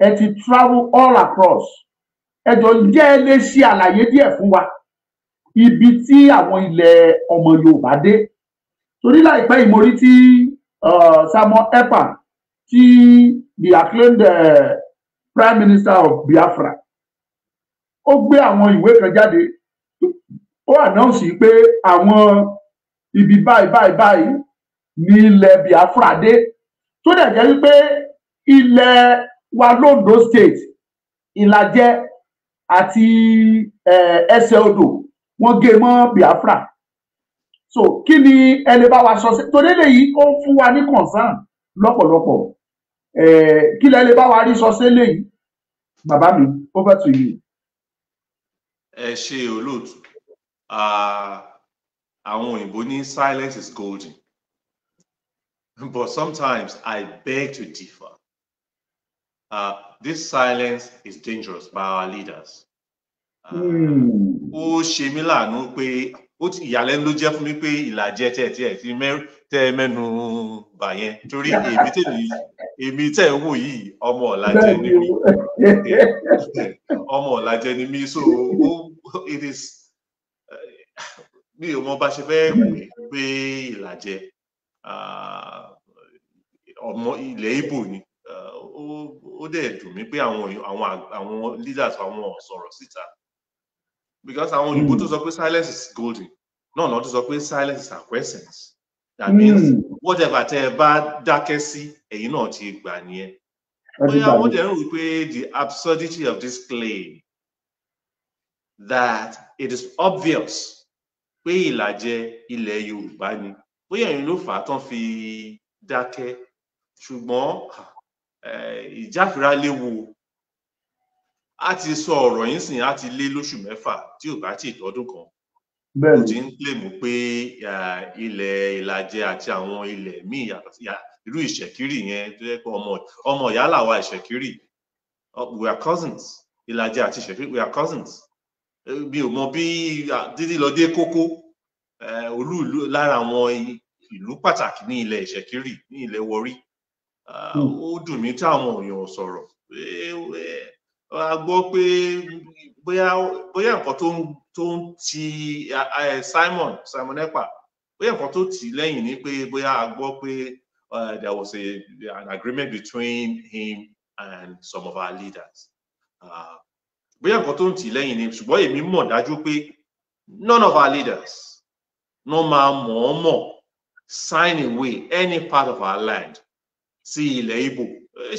ẹ ti travel all across ẹ jọ jẹ́ ẹ lè ṣe àlàyé díẹ̀ fún wa ibi tí àwọn ilẹ̀ ọmọ Yorùbá dé torí láìpẹ́ ìmórí tí Samuel Ekpa tí the acclaimed Prime Minister of Biafra ó gbé àwọn ìwé kan jáde ó announce pé àwọn ibi báyìí ní ilẹ̀ Biafra dé tó dẹ̀ jẹ́ wípé ilẹ̀ wa l'Ondo State Ìlàjẹ àti Ẹsẹ̀ Odò wọ́n gé mọ́ Biafra so kí ni ẹ lè bá wa sọ sí torí eléyìí ó fún wa ní concern lọ́pọ̀lọpọ̀ kí lẹ lè bá wa rí sọ sí eléyìí bàbá mi over to you. Ẹ ṣé olóòtú àwọn òyìnbó ní silence is golden but sometimes I beg to differ. This silence is dangerous by our leaders. Ó ṣe mí láàánú pé ìyàlẹ́nu ló jẹ́ fún mi pé Ìlàjẹ tẹ́ mẹ́nu bà yẹn torí èmi tẹ́ ń wò yìí ọmọ ọ̀làjẹ ni mí ọmọ ọ̀làjẹ ni mí so it is mi ò mọ bá ṣe fẹ́ pé ìlàjẹ ọmọ ilẹ̀ Ìgbò ni ó dẹ̀ dùn mí pé àwọn leaders àwọn sọ̀rọ̀ síta because àwọn òyìnbó tó sọ pé silence is golden náà tó sọ pé silence is acquiescence that means whatever tẹ́ ẹ bá dákẹ́ sí ẹ̀yin náà ti gbà nìyẹn bóyá wọ́n dẹ̀ ń rò pé the absurdity of this claim that it is obvious pé ìlàjẹ ilẹ̀ Yorùbá ni bóyá ẹ̀yin ló fà á tán fi dákẹ́ ṣùgbọ́n ìjáfira léwu a ti sọ ọ̀rọ̀ yín sìn á ti lé lóṣù mẹ́fà tí ò bá tí ìtọ́dún kan ó ti ń claim pé ilẹ̀ ìlàjẹ àti àwọn ilẹ̀ míì yàtọ̀ sí irú ìṣẹ̀kírì yẹn tó yẹ pé ọmọ ìyá làwa ìṣẹ̀kírì we are cousins ìlàjẹ àti ìṣẹ̀kírì we are cousins mi ò mọ bí dídí lọ dé kókó olú ìlú lára àwọn ìlú pàtàkì ní ilẹ̀ ìṣẹ̀kírì ní ilẹ̀ Warri ó dùn mí tí àwọn èèyàn sọ̀rọ̀ a gbọ́ pé bóyá nǹkan tó ń ti Simon Ekpa bóyá nǹkan tó tì í lẹ́yìn ni pé bóyá a gbọ́ pé there was an agreement between him and some of our leaders bóyá nǹkan tó ń tì í lẹ́yìn ni ṣùgbọ́n èmi mọ̀ dájú pé none of our leaders no máa mọ̀ọ́mọ̀ sign away any part of our land sí ilẹ̀ Ìgbò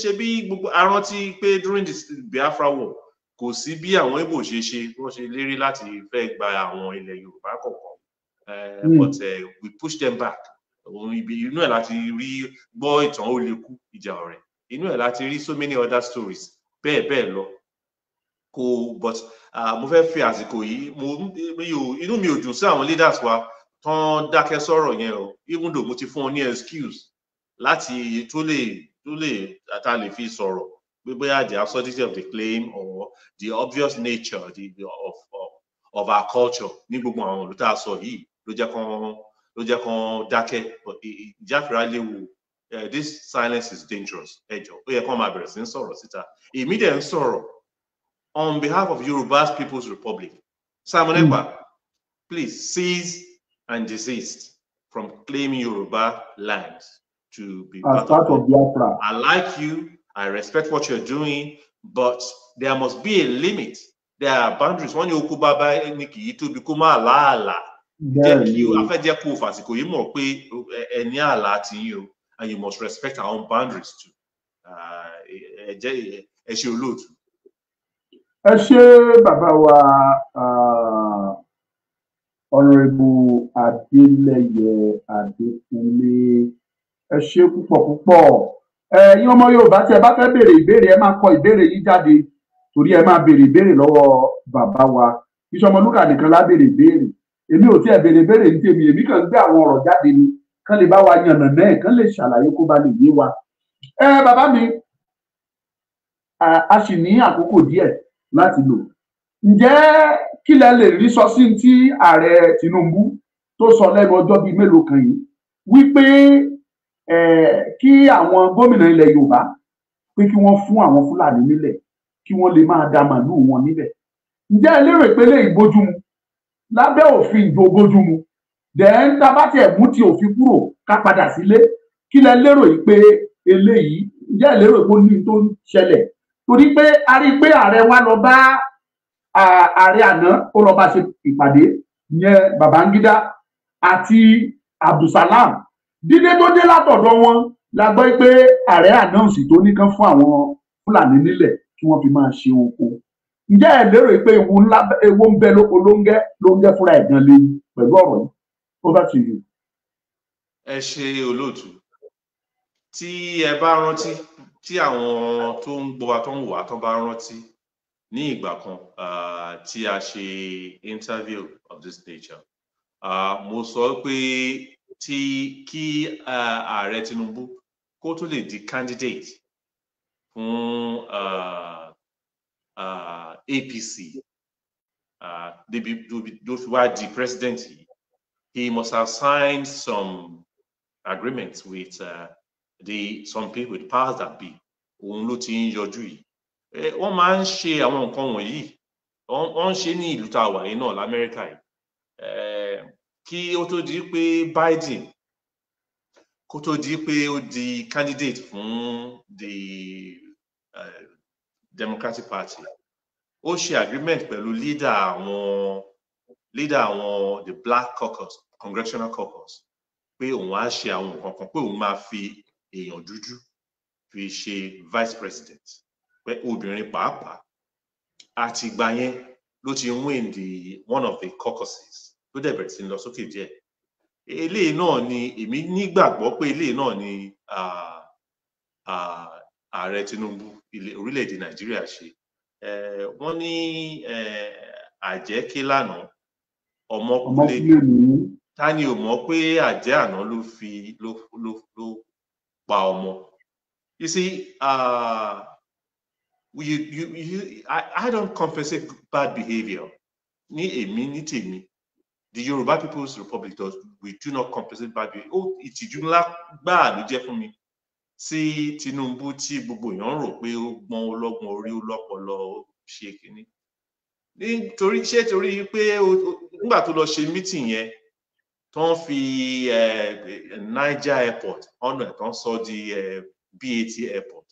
ṣe bí gbogbo arántí pé during the Biafra war kò sí bí àwọn Ìgbò ṣe wọ́n ṣe lérí láti fẹ́ gba àwọn ilẹ̀ Yorùbá kọ̀ọ̀kan but we push them back inú ẹ̀ láti rí gbọ́ ìtàn ó lè kú ìjà ọ̀rẹ́ inú ẹ̀ láti rí so many other stories bẹ́ẹ̀ lọ but mo fẹ́ fi àsìkò yìí inú mi ò dùn sí àwọn leaders wa tán dákẹ́ sọ̀rọ̀ yẹn o even though mo ti fún wọn ní excuse láti tó lè ta lè fi sọ̀rọ̀ pé bóyá the absurdity of the claim or the obvious nature of our culture ní gbogbo àwọn olùtà sọ yìí ló jẹ́ kán dákẹ́ ìjáfira léwu this silence is dangerous ẹjọ́ ó yẹ kán máa bẹ̀rẹ̀ sí ń sọ̀rọ̀ síta èmi dẹ̀ ń sọ̀rọ̀ on behalf of Yoruba's People's Republic Simon Ekpa please cease and desist from claiming Yoruba lands to be part of Biafra. I like you, I respect what you're doing, but there must be a limit. There are boundaries. When you okubaba niki to become ala you after jẹ́ kó fàsìkò yìí mọ̀ pé ẹni àlá ti yín o and you must respect our own boundaries too. Ẹ ṣé olóòtú. Ẹ ṣé bàbá wa Honorable Adeleye Adekunle ẹ ṣé púpọ̀ ẹ̀yin ọmọ Yorùbá tí ẹ bá fẹ́ béèrè ìbéèrè ẹ máa kọ ìbéèrè yín jáde torí ẹ máa béèrè ìbéèrè lọ́wọ́ bàbá wa iṣẹ́ Ọmọlúkà nìkan lá béèrè ìbéèrè èmi ò tiẹ̀ béèrè ìbéèrè ní tèmi èmi kàn gbé àwọn ọ̀rọ̀ jáde ni kán lè bá wa yànnà náà kán lè ṣàlàyé kó ba lè yé wa bàbá mi a sì ní àkókò díẹ̀ láti lò ǹjẹ́ kí lẹ lè rí sọ sí tí ààrẹ Tinubu tó sọ lẹ́nu ọjọ́ bíi mélòó kan yìí wípé kí àwọn gómìnà ilẹ̀ Yorùbá pé kí wọ́n fún àwọn Fúlàní nílẹ̀ kí wọ́n lè máa da màlúù wọn níbẹ̀ ǹjẹ́ ẹ lérò pé lè bójúmu lábẹ́ òfin ìjọ bójúmu then tábà tiẹ̀ mú ti òfin kúrò ká padà sílé kí lẹ lérò yìí pé eléyìí ǹjẹ́ ẹ lérò pé ó ní tó ń ṣẹlẹ̀ torí pé a rí i pé ààrẹ wa lọ bá ààrẹ àná ó lọ bá ṣe ìpàdé ìyẹn Babangida àti Abdulsalam dídé tó dé látọ̀dọ̀ wọn la gbọ́ pé ààrẹ ànáùnsì tó ní kán fún àwọn Fúlàní nílẹ̀ kí wọ́n fi máa ṣe oko ǹjẹ́ ẹ lérò pé ewu ń bẹ lóko ló ń gẹ́ fúnra ẹ̀ gan léwu pẹ̀lú ọ̀rọ̀ yìí over to you. Ẹ ṣé olóòtú tí ẹ bá rántí tí àwọn tó ń gbọ́ wa tó ń wà tó bá rántí ní ìgbà kan tí a ṣe interview of this nature mo sọ pé kí ààrẹ Tinubu kó tó lè di candidate fún APC débi tó fi wá di president yìí he must have signed some agreements with some people with powers that be. Òun ló ti ń yọjú yìí. Wọ́n máa ń ṣe àwọn nǹkan wọ̀nyí. Wọ́n ń ṣe ní ìlú tá a wà yìí náà l'Amẹ́ríkà yìí. Kí ó tó di pé Biden kó tó di pé ó di candidate fún the Democratic Party, ó ṣe agreement pẹ̀lú leader àwọn the Black Caucus, Congressional Caucus, pé òun á ṣe àwọn nǹkan kan, pé òun máa fi èèyàn dúdú fi ṣe vice president, pé obìnrin pàápàá. Àti ìgbà yẹn ló ti win one of the caucuses tó dẹ̀ bẹ̀rẹ̀ sí lọ sókè díẹ̀. Eléyìí náà ni èmi nígbàgbọ́ pé eléyìí náà ni ààrẹ Tinubu orílẹ̀-èdè Nàìjíríà ṣe. Wọ́n ní àjẹ́ ké lánàá ọmọ kú lé. Ta ni ò mọ̀ pé àjẹ́ àná ló pa ọmọ? You see, I don't compensate bad behavior. Ní èmi ní tèmi, the Yoruba People's Republic we do not compensate bad behavior. Ìtìjú ńlá gbáà ló jẹ́ fún mi sí Tinubu tí gbogbo èèyàn rò pé ó gbọ́n ọlọ́gbọ́n orí ó lọ́pọlọ ṣe kínní. Nítorí pé nígbà tó lọ ṣe meeting yẹn tó ń fi Niger airport ọ̀nà ẹ̀ tó ń sọ di BAT airport.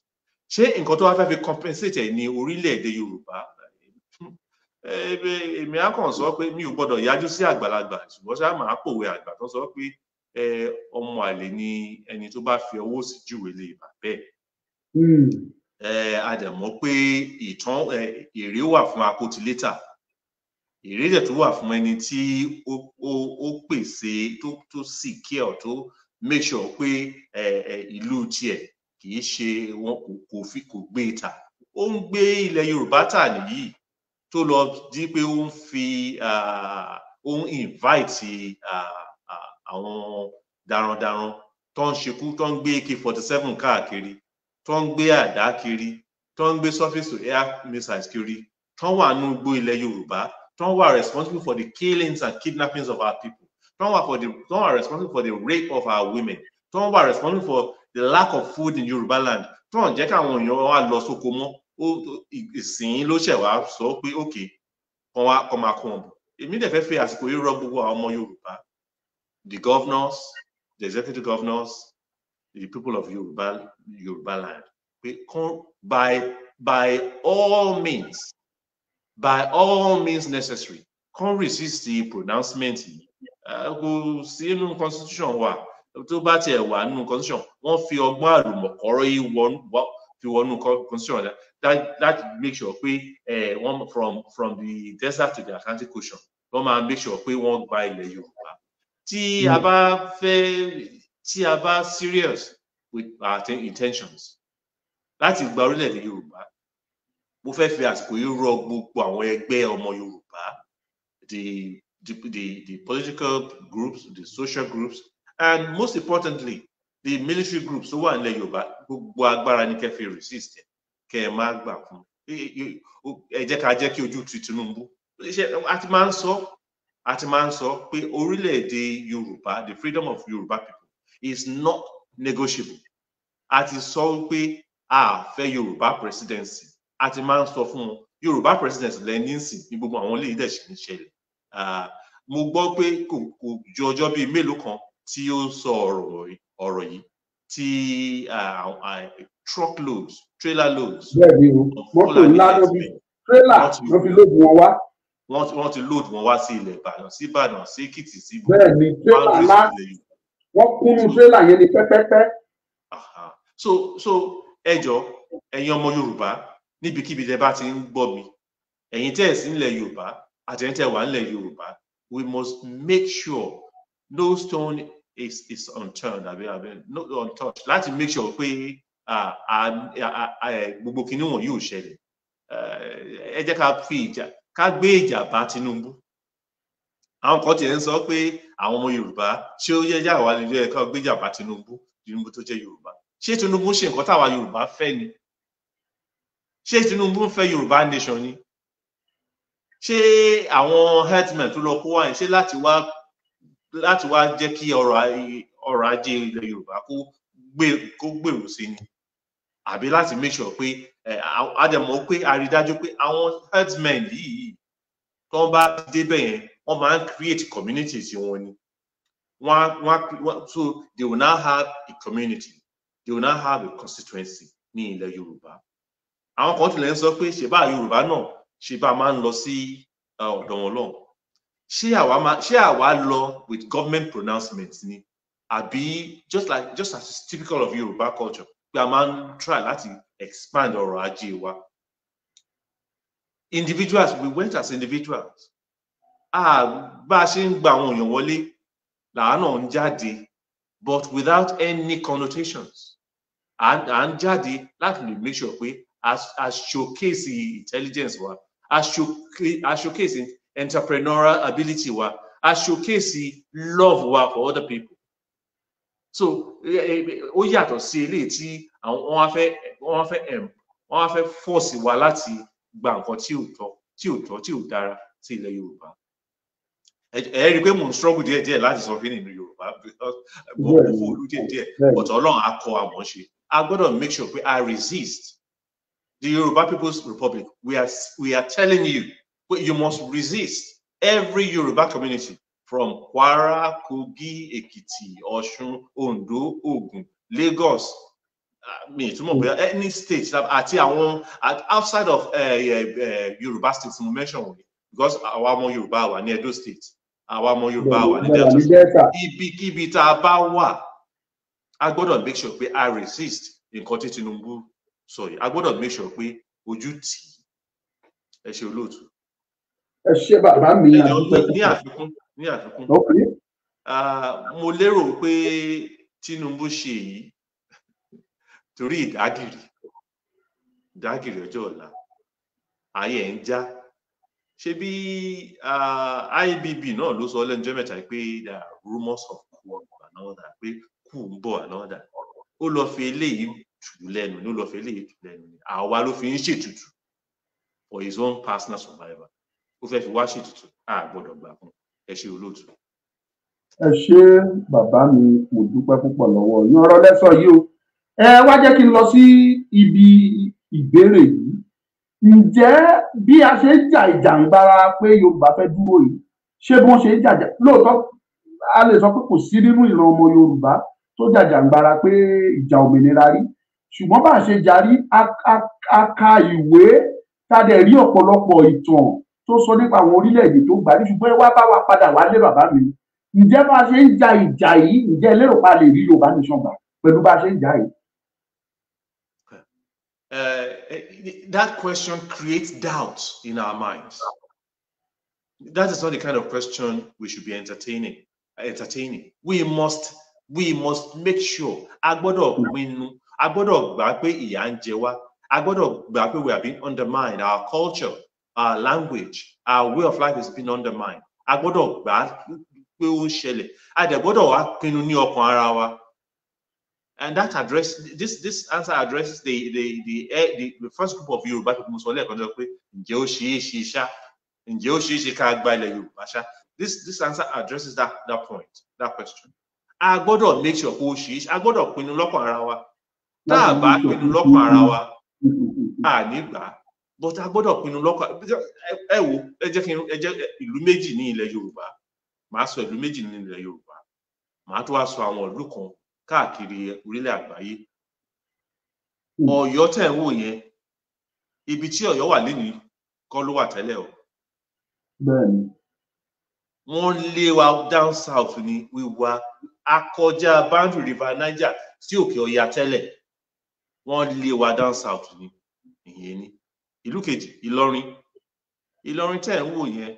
Ṣé nǹkan tó wá fẹ́ fi compensate ẹ̀ ní orílẹ̀-èdè Yorùbá? Èmi á kàn sọ pé mi ò gbọ́dọ̀ yájú sí àgbàlagbà, ṣùgbọ́n ṣá máa pòwe àgbà tó sọ pé ọmọ àlè ni ẹni tó bá fi ọwọ́ sí júwe lè bà bẹ́ẹ̀. A dẹ̀ mọ̀ pé èrè wà fún akótilétà, èrè dẹ̀ tó wà fún ẹni tí ó pèsè tó secure tó make sure pé ìlú tiẹ̀ kì í ṣe wọn kò gbé ìta. Ó ń gbé ilẹ̀ Yorùbá tà nìyí tó lọ di pé ó ń invite àwọn darandaran tó ń ṣekú, tó ń gbé AK-47 káàkiri, tó ń gbé àdá kiri, tó ń gbé surface to air missiles kiri, tó wà nínú igbó ilẹ̀ Yorùbá, tó wà responsible for the killings and kidnappings of our people, tó wà responsible for the rape of our women, tó wà responsible for the lack of food in Yoruba land, tó ń jẹ́ káwọn èèyàn wá lọ sóko mọ́. Ìsìn ló ṣẹ̀ wá sọ pé okay kọ́ máa kó wọn bọ̀. Èmi dẹ̀ fẹ́ fi àsìkò yìí rọ gbogbo àwọn ọmọ Yorùbá, the governors, the executive governors, the people of Yoruba land, pé by all means necessary, kàn resist the pronouncement yìí. Kò sí nínú constitution wa, tó bá tiẹ̀ wà nínú constitution, wọ́n fi ọgbọ́n àlùmọ̀kọ́rọ́ yìí fi wọnú constitution that make sure pé from the desert to the Atlantic Ocean, wọ́n máa make sure pé wọ́n gba ilẹ̀ Yorùbá. Tí a bá serious with our intentions láti gba orílẹ̀-èdè Yorùbá, mo fẹ́ fi àsìkò yìí rọ gbogbo àwọn ẹgbẹ́ ọmọ Yorùbá, the political groups, the social groups, and most importantly, the military groups tó wà nílẹ̀ Yorùbá, gbogbo agbára ní kẹ́ fi resist kẹ́ ẹ má gbà fún. Ẹ jẹ́ ká jẹ́ kí ojú ti Tinubu. A ti máa ń sọ pé orílẹ̀-èdè Yorùbá, the freedom of Yoruba people is not negotiable. A ti sọ pé a fẹ́ Yorùbá presidency. A ti máa ń sọ fún wọn Yorùbá presidency lẹ́ni sìn ní gbogbo àwọn ilé ìdẹ̀ṣẹ̀ ń ṣẹlẹ̀. Mo gbọ́ pé kò ju ọjọ́ bíi mélòó kan tí ó sọ ọ̀rọ̀ yìí tí truckloads, trailer loads. Mọ́tò ńlá ló fi trailer ló fi lóògùn wọn wá. Wọ́n ti load wọn wá sí ilẹ̀ Ìbàdàn, sí Ìbàdàn, sí Èkìtì, sí ibò. Bẹ́ẹ̀ni trailer ńlá wọ́n kúnnú trailer yẹn ní pẹ́pẹ́pẹ́. So ẹ jọ̀ọ́ ẹ̀yin ọmọ Yorùbá níbikíbi tẹ́ bá ti ń gbọ́ mi, ẹ̀yin tẹ́ ẹ̀ sí nílẹ̀ Yorùbá àti ẹ̀yin tẹ́ wà nílẹ̀ Yorùbá, we must make sure no stone is unturned, untouched, láti make sure pé gbogbo kinní wọn yóò ṣẹlẹ̀. Ẹ jẹ́ ká gbé ìjà bá Tinubu. Àwọn kan tiẹ̀ ń sọ pé àwọn ọmọ Yorùbá ṣé ó yẹ wá nílé ẹ̀ka gbé ìjà bá Tinubu tó jẹ́ Yorùbá. Ṣé Tinubu ṣe nǹkan táwa Yorùbá fẹ́ ni? Ṣé Tinubu ń fẹ́ Yorùbá nation ni? Ṣé àwọn herdsmen tó lọ kó wá yẹn ṣé láti wá láti wá jẹ́ kí ọrọ̀ ajé ilẹ̀ Yorùbá kó gbèrú sí ni, àbí láti make sure pé àdèmọ̀ pé a rí dájú pé àwọn herdsmen yìí tó ń bá débẹ̀ yẹn wọ́n máa ń create community tí wọ́n ní. So they will now have a community, they will now have a constituency ní ilẹ̀ Yorùbá. Àwọn kan tilẹ̀ ń sọ pé ṣèbá Yorùbá náà ṣèbá máa ń lọ sí ọ̀dọ̀ wọn lọ́hùn. Ṣé àwa lọ with government pronouncements ni, àbí just as typical of Yorùbá culture pé a máa ń try láti expand ọrọ̀ ajé wa. Individuals, we went as individuals. Bá a ṣe ń gba àwọn èèyàn wọlé làá náà ń jáde, but without any connotations. À ń jáde láti lè make sure pé a showcase intelligence wa, a showcase entrepreneurial ability wa, a showcase love wa for other people. So ó yàtọ̀ sí eléyìí tí wọ́n wá fẹ́ force wa láti gba nǹkan tí ò dára sí ilẹ̀ Yorùbá. Ẹ rí i pé mò ń struggle díẹ̀díẹ̀ láti sọ fún nínú Yorùbá because mo fò olú díẹ̀díẹ̀, but Ọlọ́run á kọ́ àmọ́ ṣe. A gbọ́dọ̀ make sure pé I resist. The Yoruba People's Republic, we are telling you, you must resist. Every Yoruba community from Kwara, Kogi, Ekiti, Osun, Ondo, Ogun, Lagos, any state àti àwọn outside of Yoruba states mo mention, because àwa ọmọ Yorùbá wà ní Edo State, àwa ọmọ Yorùbá wà ní Delta State, ibikíbi tá a bá wà, a gbọ́dọ̀ make sure pé I resist nǹkan tí Tinubu sọ yìí. A gbọ́dọ̀ make sure pé ojú tì í. Ẹ ṣé olóòtú. Ẹ ṣé bàbá mi. Ní àfikún, mo lérò pé Tinubu ṣe yìí torí ìdágìrì ọjọ́ ọ̀la, ayé ẹ̀ ń já. Ṣé bí IBB náà ló sọ lẹ́nu ọjọ́ mẹ́ta pé there are rumours of coup and all that, pé coup ń bọ̀ and all that. Ó lọ fi eléyìí tù lẹ́nu, ló lọ fi eléyìí tù lẹ́nu. Àwa ló fi ń ṣètùtù for his own personal survival. Ó fẹ́ fi wá ṣètùtù, a gbọ́dọ̀ gbà fún. Ẹ ṣé olóòtú. Ẹ ṣé bàbá mi, mo dúpẹ́ púpọ̀ lọ́wọ́ yín. Ọ̀rọ̀ lẹ́sọ̀ yìí o. Ẹ wá jẹ́ kí n lọ sí ibi ìbéèrè yìí. Ǹjẹ́ bí a ṣe ń jà ìjàǹgbara pé Yorùbá fẹ́ dúró yìí, ṣé bí wọ́n ṣe ń jàjà lóòótọ́ a lè sọ pé kò sí nínú ìran ọmọ Yorùbá tó jàjàǹgbara pé ìjà òmìnira rí, ṣùgbọ́n bá a ṣe jarí a ka ìwé tàdé rí ọ̀pọ̀lọpọ̀ ìtàn tó sọ nípa àwọn orílẹ̀-èdè tó gbà ní, ṣùgbọ́n ẹ wá bá wa padà wálé bàbá mi. Ǹjẹ́ bá a ṣe ń ja ìjà yìí, ǹjẹ́ lérò pa lè rí Yorùbá nation gbà pẹ̀lú bá a ṣe ń jà yìí? That question creates doubt in our minds. That is not the kind of question we should be entertaining. We must make sure a gbọ́dọ̀ pinnu, a gbọ́dọ̀ gbà pé ìyà ń jẹ wá, a gbọ́dọ̀ gbà pé we are being undermined, our culture, our language, our way of life is being undermined. A gbọ́dọ̀ gbà pé ó ń ṣẹlẹ̀, a dẹ̀ gbọ́dọ̀ wá pinnu ní ọkàn ara wa. And that this answer addresses the first group of Yoruba people. This answer addresses that point, that question. A gbọ́dọ̀ make sure kó ṣe, a gbọ́dọ̀ pinnu lọ́kàn ara wa. Tá a bá pinnu lọ́kàn ara wa, a ní gbà. But a gbọ́dọ̀ pinnu lọ́kàn. Ẹ wo, ẹ jẹ́ ìlú méjì ní ilẹ̀ Yorùbá. Màá sọ ìlú méjì ní ilẹ̀ Yorùbá. Màá tún wá sọ àwọn ìlú kan káàkiri orílẹ̀ àgbáyé. Ọ̀yọ́ tẹ́ ń wò yẹn, ibi tí Ọ̀yọ́ wà lénìí kọ́ ló wà tẹ́lẹ̀ o. Bẹ́ẹ̀ni. Wọ́n lé wa down south ni wíwá akọjá boundary river Niger sí òkè Ọya tẹ́lẹ̀. Wọ́n lé wa down south ni, ìyẹn ni. Ìlú kejì, Ìlọrin. Ìlọrin tẹ́ ń wò yẹn,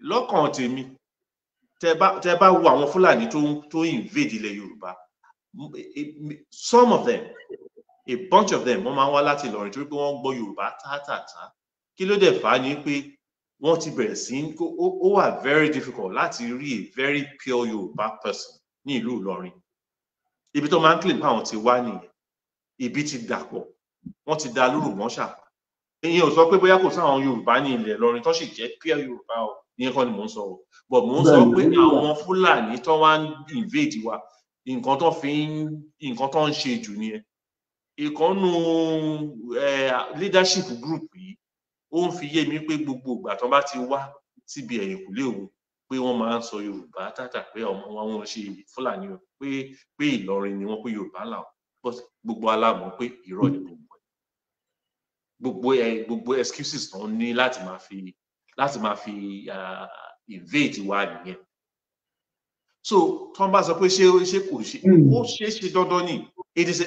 lọ́kàn tèmi, tẹ́ bá wo àwọn Fúlàní tó invade ilẹ̀ Yorùbá, some of them, a bunch of them, wọ́n máa ń wá láti Ìlọrin torí pé wọ́n gbọ́ Yorùbá tátàtà. Kí ló dẹ̀ fà á ni pé wọ́n ti bẹ̀rẹ̀ sí ó wà very difficult láti rí a very pure Yorùbá person ní ìlú Ìlọrin. Ibi tó máa ń claim pé àwọn ti wá nìyẹn. Ibi ti dàpọ̀, wọ́n ti da lóru wọ́n ṣàpá. Ìyẹn ò sọ pé bóyá kò sáwọn Yorùbá ní ilẹ̀ Ìlọrin tó sì jẹ́ pure Yorùbá o. ìyẹn kọ́ ni mò ń sọ o but mò ń sọ pé àwọn Fúlàní tó wá ń invade wa nǹkan tó ń ṣe jù nìyẹn ìkànnù leadership group yìí ó ń fi yé mi pé gbogbo ìgbà tó bá ti wá síbi ẹ̀yìnkùlé òun pé wọ́n máa ń sọ Yorùbá tàtà pé ọmọ wọn ṣe Fúlàní o pé Ìlọrin ni wọ́n pé Yorùbá là but gbogbo alámọ̀ pé irọ́ ni gbogbo excuses tó ń ní láti máa fi invade wa nìyẹn so tó ń bá sọ pé ṣé kò ṣe ó ṣe dandan ni it is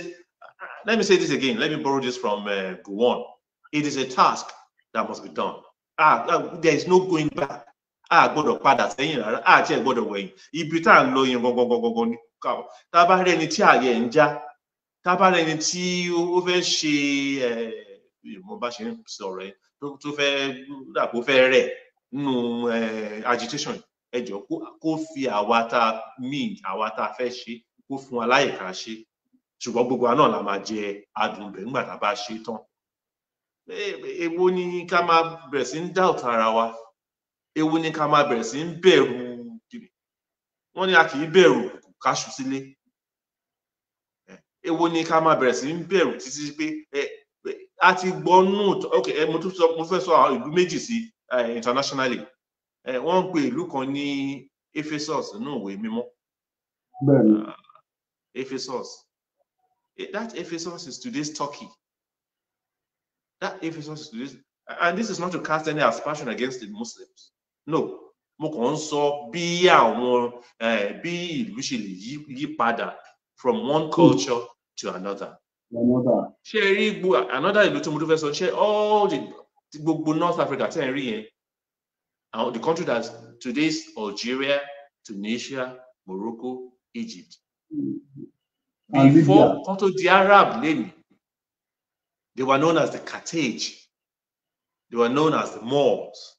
let me say this again let me borrow this from Gowon it is a task that must be done there is no going back gbọ́dọ̀ padà sẹ́yìn rárá àti ẹ gbọ́dọ̀ wẹ̀yìn ibi tá à ń lọ yẹn gangan ni tá a bá rí ẹni tí ààyè ń já tá a bá rí ẹni tí ó fẹ́ ṣe mo bá ṣe ń sọ̀rọ̀ yẹn tó fẹ́ dàpọ̀ fẹ́ rẹ̀ nínú agitation ẹ jọ̀ọ́ kó fi àwa tá a fẹ́ ṣe kó fún wa láyè ká ṣe ṣùgbọ́n gbogbo wa náà la máa jẹ adùn bẹ̀ nígbà tá a bá ṣe tán èwo ni ká máa bẹ̀rẹ̀ sí ń doubt ara wa èwo ni ká máa bẹ̀rẹ̀ sí ń bẹ̀rù wọ́n ní a kì í bẹ̀rù káṣù sílé èwo ni ká máa bẹ̀rẹ̀ sí ń bẹ̀rù títí pé a ti gbọ́ nù ok mo fẹ́ sọ àwọn ìlú méjì sí internationally wọ́n ń pe ìlú kan ní Ephesus nínú ìwé mímọ́ Ephesus that Ephesus is today's Turkey that Ephesus is today's and this is not to cast any aspersion against the Muslims no mo kàn ń sọ bí àwọn bí ìlú ṣe lè yí padà from one culture to another. ṣé rí another ìlú tí mo tún fẹ́ sọ ṣé all the gbogbo North Africa tẹ́ ẹ̀ rí yẹn the country that today is Algeria, Tunisia, Morocco, Egypt. Before kan tó di Arab lẹ́nu they were known as the Carthage, they were known as the Moors,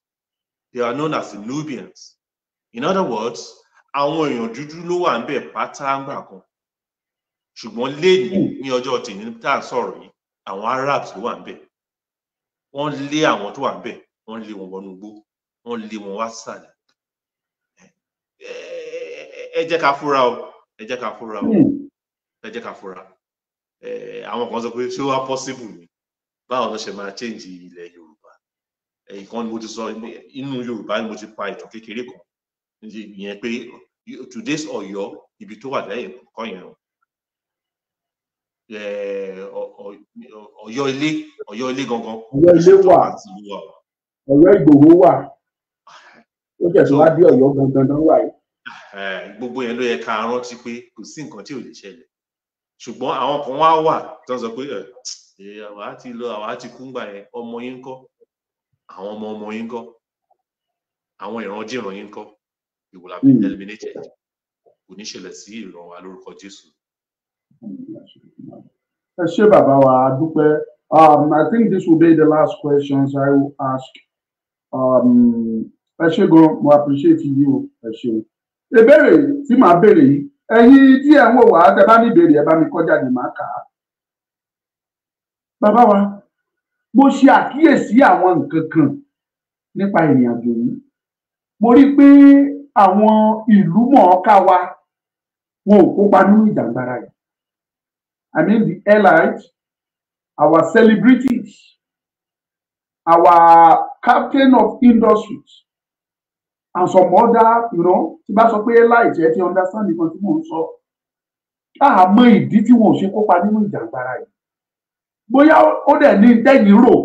they were known as the Nubians. In other words àwọn èèyàn dúdú ló wà níbẹ̀ pátá ńgbà kan ṣùgbọ́n lẹ́nu ní ọjọ́ tèmi tá à ń sọ̀rọ̀ yìí àwọn Arabs ló wà níbẹ̀ wọ́n lé àwọn tó wà níbẹ̀ wọ́n lé wọn wọnú igbó wọ́n lé wọn wá sàlẹ̀ ẹ jẹ́ ká fura o ẹ jẹ́ ká fura o ẹ jẹ́ ká fura àwọn kan sọ pé ṣé wá possible ni báwo ló ṣe máa change ilẹ̀ Yorùbá ìkan ni mo ti sọ inú Yorùbá ni mo ti pa ìtàn kékeré kan ìyẹn pé today's Ọ̀yọ́ ibi tó wà lẹ́yìn kọ́ yẹn Ọ̀yọ́ ilé gangan Ọ̀yọ́ ilé wà Ọ̀yọ́ Ìgbòho wà ó tẹ̀sán wá bí Ọ̀yọ́ gangan náà wà yìí. Gbogbo yẹn ló yẹ ká rántí pé kò sí nǹkan tí ò lè ṣẹlẹ̀ ṣùgbọ́n àwọn kan wá wà tó ń sọ pé àwa ti lọ àwa ti kú ńgbà yẹn ọmọ yín ńkọ́ àwọn ọmọ yín ńkọ́ àwọn ìrandíran yín ńkọ́ you will have been eliminated kò ní ṣẹlẹ̀ sí ìran wa lórúkọ Jésù. Ẹ ṣé bàbá wa a dúpẹ́. I think this will be the last questions I will ask. Ẹ ṣé gan, mo appreciate you. Ẹ ṣé. Ìbéèrè tí màá béèrè yìí, ẹ̀yin tí ẹ̀ ń wò wá, tẹ́ bá ní ìbéèrè ẹ bá mi kọ jáde máa kà á. Bàbá wa, mo ṣe àkíyèsí àwọn nǹkan kan nípa ìrìn àjò yìí. Mo rí pé àwọn ìlú mọ̀ọ́ká wa wọn ò kópa nínú ìjàngbara yìí. I mean the elites, our celebrities, our captain of industries, and some other, tí bá sọ pé elite ẹ ti understand nǹkan tí mò ń sọ. Àmọ́ ìdí tí wọn ò ṣe kópa nínú ìjàngbara yìí. Bóyá ó dẹ̀ ní tẹ́yìn rò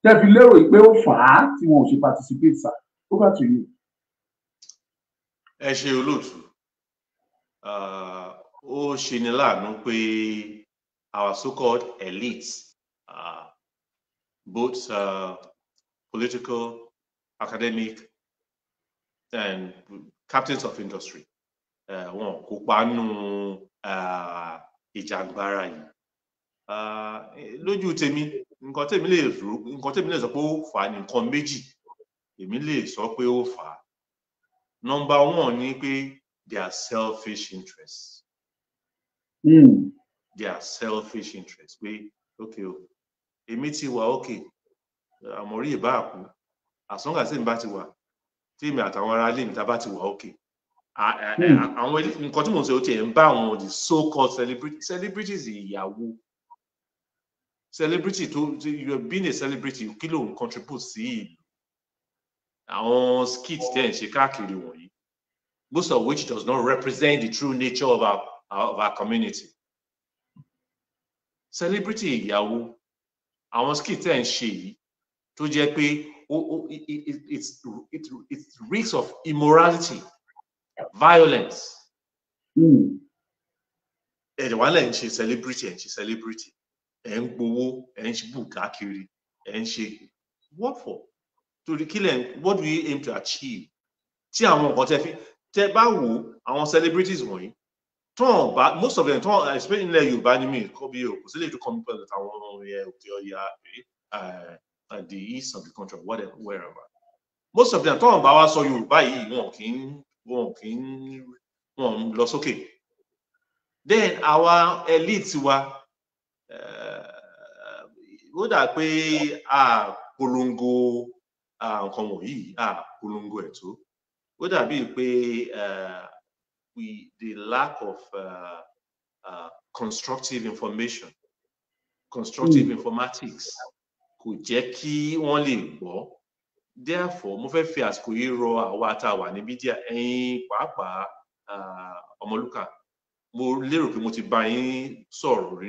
tẹ́ fi lérò pé ó fà á tí wọn ò ṣe participate sir. Over to you. Ẹ ṣé olóòtú. Ó ṣe ni láàánú pé our so-called elites, both political, academic, and captains of industry, wọn kópa nínú ìjàngbara yìí. Lójú tèmi, nǹkan tèmi lè sọ pé ó fà á ní nǹkan méjì. Èmi lè sọ pé ó fà á. Number one ni pé their selfish interests. Their selfish interests. Pé okay o, èmi ti wà okay, àmọ̀rí ìbá àkú, as long as èmi bá ti wà, tí mi àtàwọn ará ilé mi tá bá ti wà okay àwọn nǹkan tí mo sọ tí ẹ ń bá àwọn the so called celebrities ìyàwó celebrity tó you being a celebrity kí ló ń contribute sí ìlú àwọn skit tẹ́ ń ṣe káàkiri wọ̀nyí most of which does not represent the true nature of our community. Celebrity ìyàwó àwọn skit tẹ́ ń ṣe yìí tó jẹ́ pé it reeks of immorality, violence. Ẹ̀dẹ̀wà lẹ̀ ń ṣe celebrity ẹ̀ ń gbowó ẹ̀ ń ṣe bù káàkiri ẹ̀ ń ṣe what for? Torí kílẹ̀ what do you aim to achieve? Tí àwọn nǹkan tẹ́ bá wò àwọn celebrities wọ̀nyí tán bá most of them tán especially ilẹ̀ Yorùbá ni mí kọ́ bí o kò sí lè tó kọ́ mi pẹ̀lú àwọn òkè ọ̀yà the east of the country wherever most of them tán bá wá sọ Yorùbá yìí wọn lọ sókè then our elite wa ó dà pé a polongo nǹkan wọ̀nyí a polongo ẹ̀ tó ó dàbí pé the lack of constructive information, constructive informatics kò jẹ́ kí wọ́n lè gbọ́. Therefore, mo fẹ́ fi àsìkò yìí rọ àwa tá a wà ní mídíà ẹ̀yin pàápàá Ọmọlúkà. Mo lérò pé mo ti bá yín sọ̀rọ̀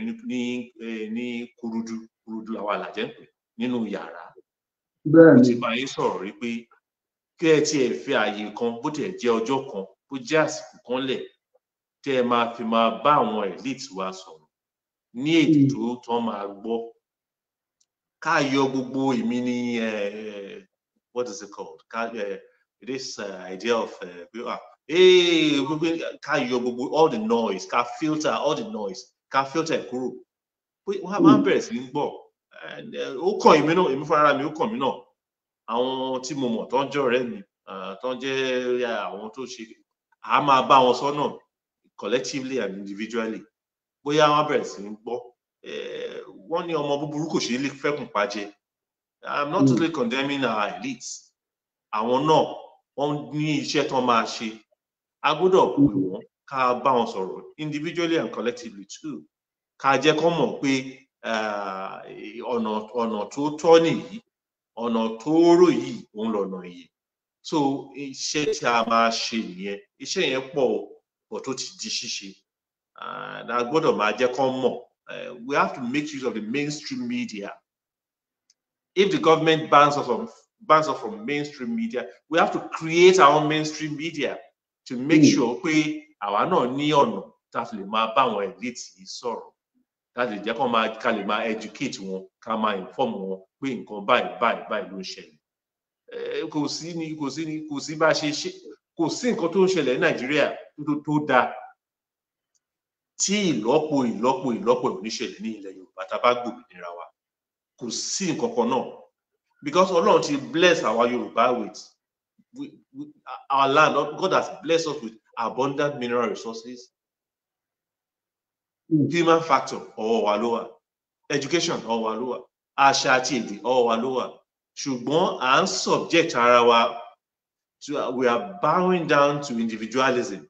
ní kúrúdú àwa àlàjẹ́ ń pè nínú yàrá. Mo ti bá yín sọ̀rọ̀ rí pé kí ẹ tiẹ̀ fi ààyè kan bó tiẹ̀ jẹ́ ọjọ́ kan bó jẹ́ àsìkò kan lẹ̀ tẹ́ ẹ máa fi máa bá àwọn elite wa sọ̀rọ̀ ní èdè tó tán máa gbọ́ ká yọ gbogbo èmi ní what is it called this idea of ká yọ gbogbo all the noise ká filter all the noise ká filter kúrò pé wọ́n á máa bẹ̀rẹ̀ sí ń gbọ́ ó kàn èmi náà èmi fúnra mi ó kàn mí náà àwọn tí mo mọ̀ tó ń jẹ́ ọ̀rẹ́ mi tó ń jẹ́ àwọn tó ṣe a máa bá wọn sọ́nà collectively and individually bóyá wọ́n bẹ̀rẹ̀ sí ń gbọ́ wọ́n ní ọmọ búburú kò ṣe é fẹ́kùn pàjẹ́. I'm not totally condemning our elites. Àwọn náà wọ́n ní iṣẹ́ tán máa ṣe a gbọ́dọ̀ pè wọ́n ká bá wọn sọ̀rọ̀ individually and collectively too ká jẹ́ kó mọ̀ pé ọ̀nà tó tọ́ nìyí ọ̀nà tó rò yìí òun lọ̀nà yìí so iṣẹ́ tí a máa ṣe nìyẹn iṣẹ́ yẹn pọ̀ bọ̀ tó ti di ṣíṣe a gbọ́dọ̀ máa jẹ́ kó mọ̀ we have to make use of the mainstream media. If the government bans us from mainstream media, we have to create our own mainstream media to make sure pé àwa náà ní ọ̀nà tá a fi lè máa bá àwọn elite yìí sọ̀rọ̀ láti lè jẹ́ ká lè máa educate wọn ká máa inform wọn pé nǹkan báyìí ló ń ṣẹlẹ̀. Kò sí bá ṣe ṣe kò sí nǹkan tó ń ṣẹlẹ̀ ní Nàìjíríà tó dáa tí ìlọ́po oníṣẹ̀lẹ̀ ní ilẹ̀ Yorùbá tá a bá gbòmìnira wa kò sí nǹkan kan náà because Ọlọ́run ti bless our Yorùbá with our land. God has blessed us with abundant mineral resources. Human factor ọwọ́ wa ló wà, education ọwọ́ wa ló wà, àṣà àti èdè ọwọ́ wa ló wà. Ṣùgbọ́n à ń subject ara wa to we are bowing down to individualism.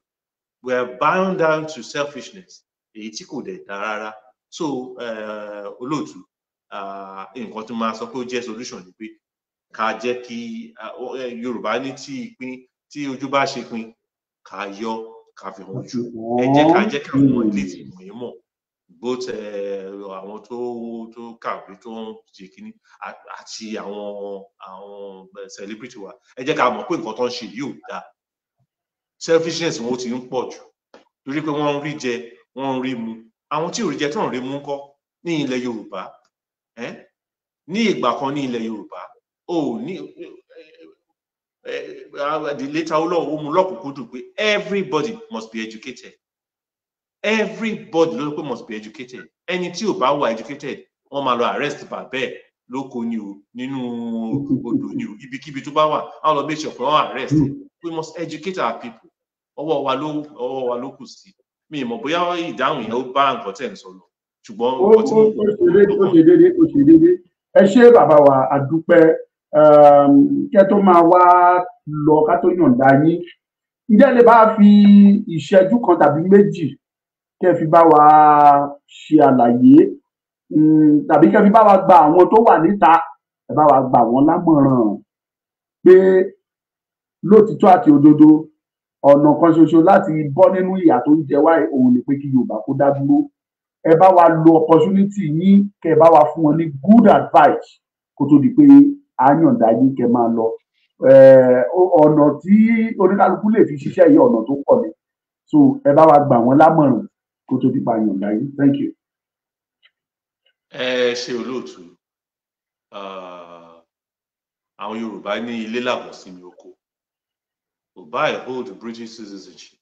We are bound down to selfishness. Èyí tí kò dẹ̀ dára rárá. So olóòtú nǹkan tó máa sọ pé ó jẹ́ solution ni pé ká jẹ́ kí Yorùbá ní tí ojú bá ṣe pin ká yọ ká fi hàn ojú. Ká jẹ́ kí àwọn elite ìmọ̀ mọ̀ both àwọn tó kàwé tó ń ṣe kínní àti àwọn celebrity wa. Ẹ jẹ́ ká mọ̀ pé nǹkan tó ń ṣe yìí ò dáa. Selfishness wọn ti ń pọ̀ jù torí pé wọ́n ń rí jẹ wọ́n ń rí mu àwọn tí ò rí jẹ tó ń rí mu ńkọ́ ní ilẹ̀ Yorùbá ní ìgbà kan ní ilẹ̀ Yorùbá the later ó mú lọ́kùnkúndùn pé everybody must be educated everybody ló pé must be educated ẹni tí ò bá wà educated wọ́n máa lọ arrest bàbẹ́ lóko ni o nínú odò ni o ibikíbi tó bá wà á lọ make sure pé wọ́n arrest we must educate our people ọwọ́ wa ló kù sí mi mọ̀ bóyá ìdáhùn yẹn ó bá nǹkan tẹ̀ ń sọ lọ ṣùgbọ́n ó ṣe déédéé ẹ ṣé bàbá wa àdúpẹ́ kẹ́ tó máa wá lọ ká tó yọ̀ǹda yín ǹjẹ́ lè bá fi ìṣẹ́jú kan tàbí méjì kẹ́ fi bá wa ṣe àlàyé tàbí kẹ́ fi bá wa gba àwọn tó wà níta ẹ bá wa gbà wọ́n lámọ̀ràn pé lótìtọ́ àti òdodo ọ̀nà kan ṣoṣo láti bọ́ nínú ìyà tó ń jẹ wá òun ni pé kí Yorùbá kó dá dúró ẹ bá wa lo opportunity yín kẹ́ bá wa fún wọn ní good advice kó tó di pé a yọ̀ǹda yín kẹ́ máa lọ ọ̀nà tí oníkálukú lè fi ṣiṣẹ́ yìí ọ̀nà tó pọ̀ ni so ẹ bá wa gbà wọ́n lámọ̀ràn kó tó di pa yọ̀ǹda yín thank you. ẹ ṣe olóòtú àwọn Yorùbá ní ilé làbọ̀ sí mi oko. I hold British citizenship,